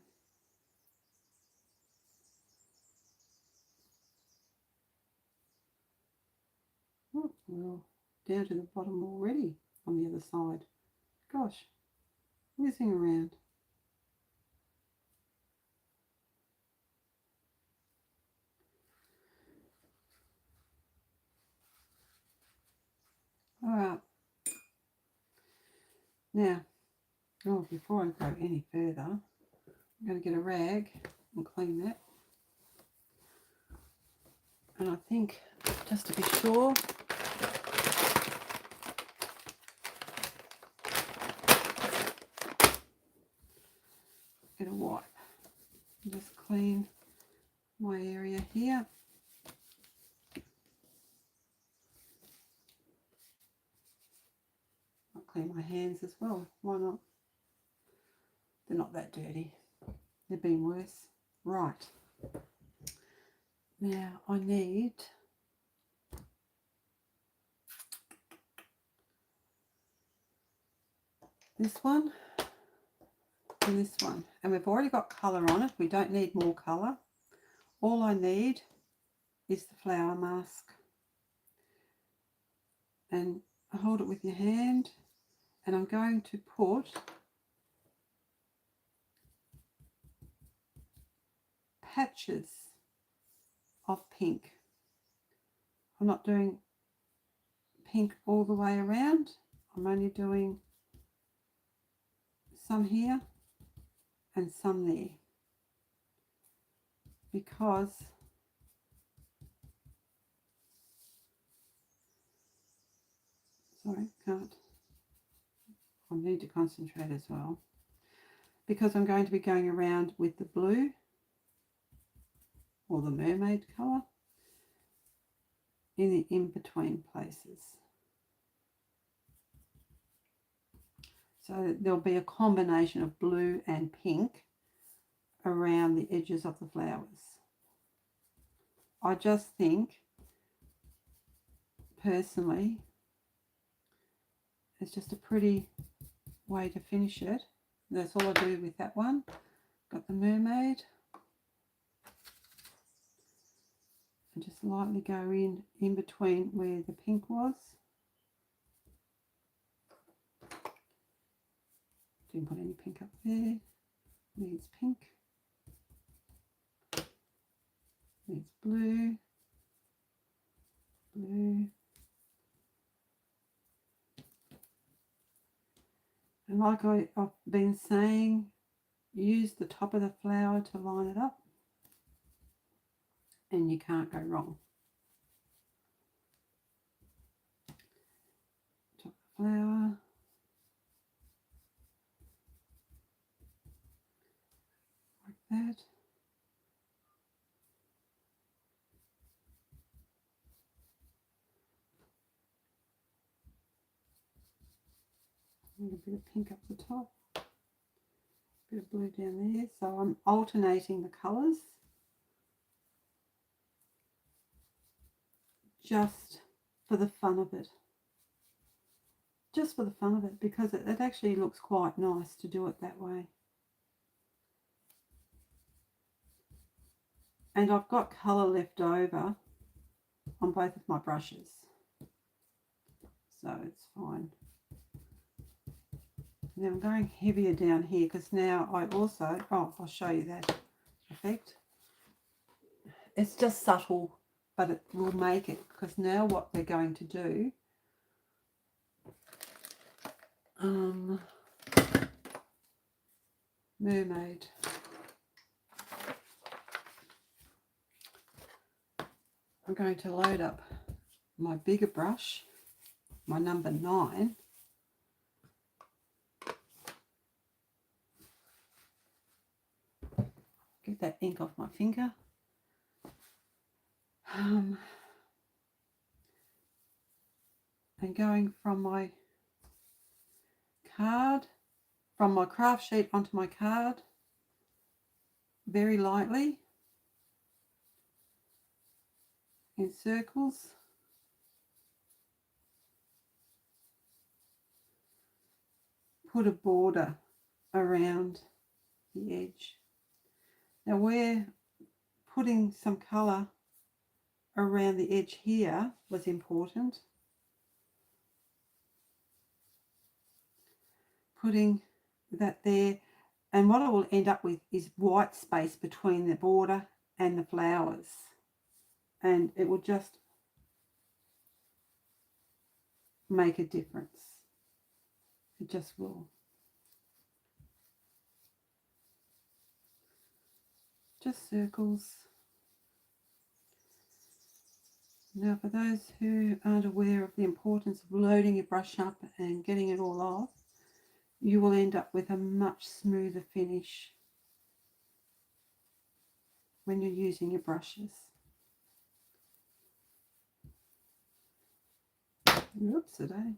Oh, well, down to the bottom already on the other side. Gosh, whizzing around. All right. Now, before I go any further, I'm going to get a rag and clean that. And I think, just to be sure, get a wipe. Just clean my area here. I'll clean my hands as well. Why not? They're not that dirty. They've been worse. Right. Now I need this one and this one. And we've already got colour on it. We don't need more colour. All I need is the flower mask. And hold it with your hand. And I'm going to put patches of pink. I'm not doing pink all the way around. I'm only doing some here and some there because sorry, can't. I need to concentrate as well because I'm going to be going around with the blue or the mermaid colour in the in-between places. So there'll be a combination of blue and pink around the edges of the flowers. I just think, personally, it's just a pretty way to finish it. That's all I do with that one. Got the mermaid. And just lightly go in between where the pink was. Didn't put any pink up there. Needs pink. Needs blue. Blue. And like I've been saying, use the top of the flower to line it up. And you can't go wrong. Top of the flower. Like that. A bit of pink up the top, a bit of blue down there. So I'm alternating the colours just for the fun of it. Just for the fun of it, because it actually looks quite nice to do it that way. And I've got colour left over on both of my brushes, so it's fine. Now I'm going heavier down here because now I also, I'll show you that effect. It's just subtle, but it will make it, because now what we're going to do, mermaid. I'm going to load up my bigger brush, my number 9. Get that ink off my finger. And going from my card, from my craft sheet onto my card, very lightly, in circles. Put a border around the edge. Now we're putting some colour around the edge here was important. Putting that there, and what I will end up with is white space between the border and the flowers, and it will just make a difference. It just will. Just circles. Now for those who aren't aware of the importance of loading your brush up and getting it all off, you will end up with a much smoother finish when you're using your brushes. Oops, today.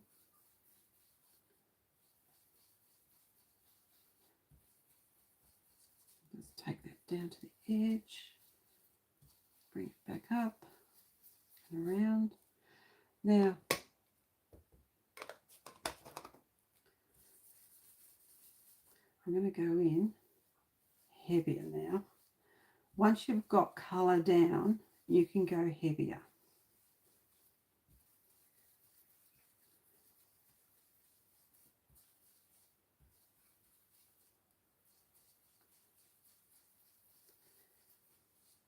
Let's take that down to the edge, bring it back up and around. Now, I'm going to go in heavier now. Once you've got colour down, you can go heavier.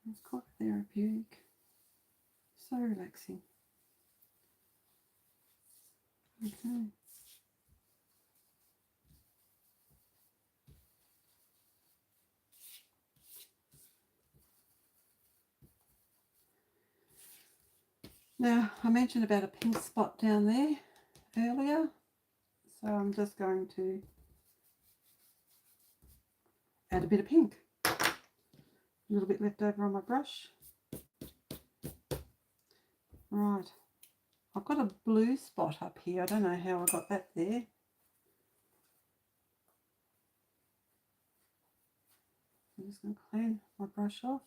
It's quite therapeutic, so relaxing. Okay. Now, I mentioned about a pink spot down there earlier, so I'm just going to add a bit of pink. A little bit left over on my brush. Right, I've got a blue spot up here. I don't know how I got that there. I'm just going to clean my brush off.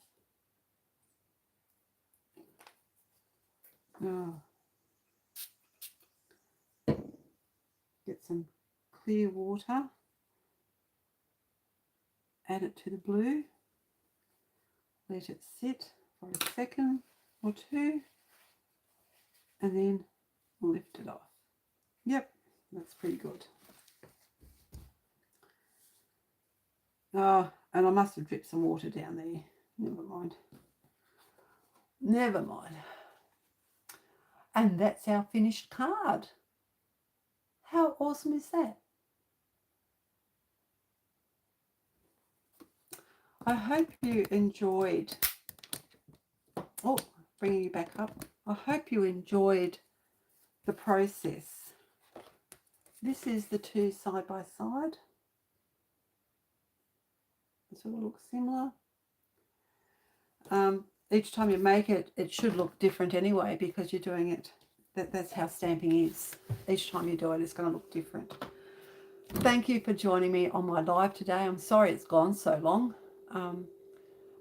Oh. Get some clear water. Add it to the blue. Let it sit for a second or two. And then lift it off. Yep, that's pretty good. Oh, and I must have dripped some water down there. Never mind. Never mind. And that's our finished card. How awesome is that? I hope you enjoyed. Oh, bringing you back up. I hope you enjoyed the process. This is the two side by side. This will look similar. Each time you make it, it should look different anyway because you're doing it. That's how stamping is. Each time you do it, it's going to look different. Thank you for joining me on my live today. I'm sorry it's gone so long.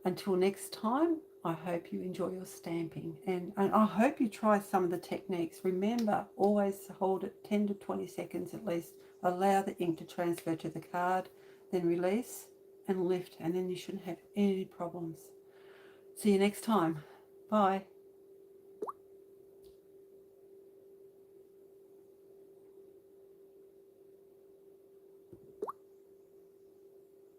Until next time, I hope you enjoy your stamping and I hope you try some of the techniques. Remember, always hold it 10 to 20 seconds at least. Allow the ink to transfer to the card, then release and lift, and then you shouldn't have any problems. See you next time. Bye.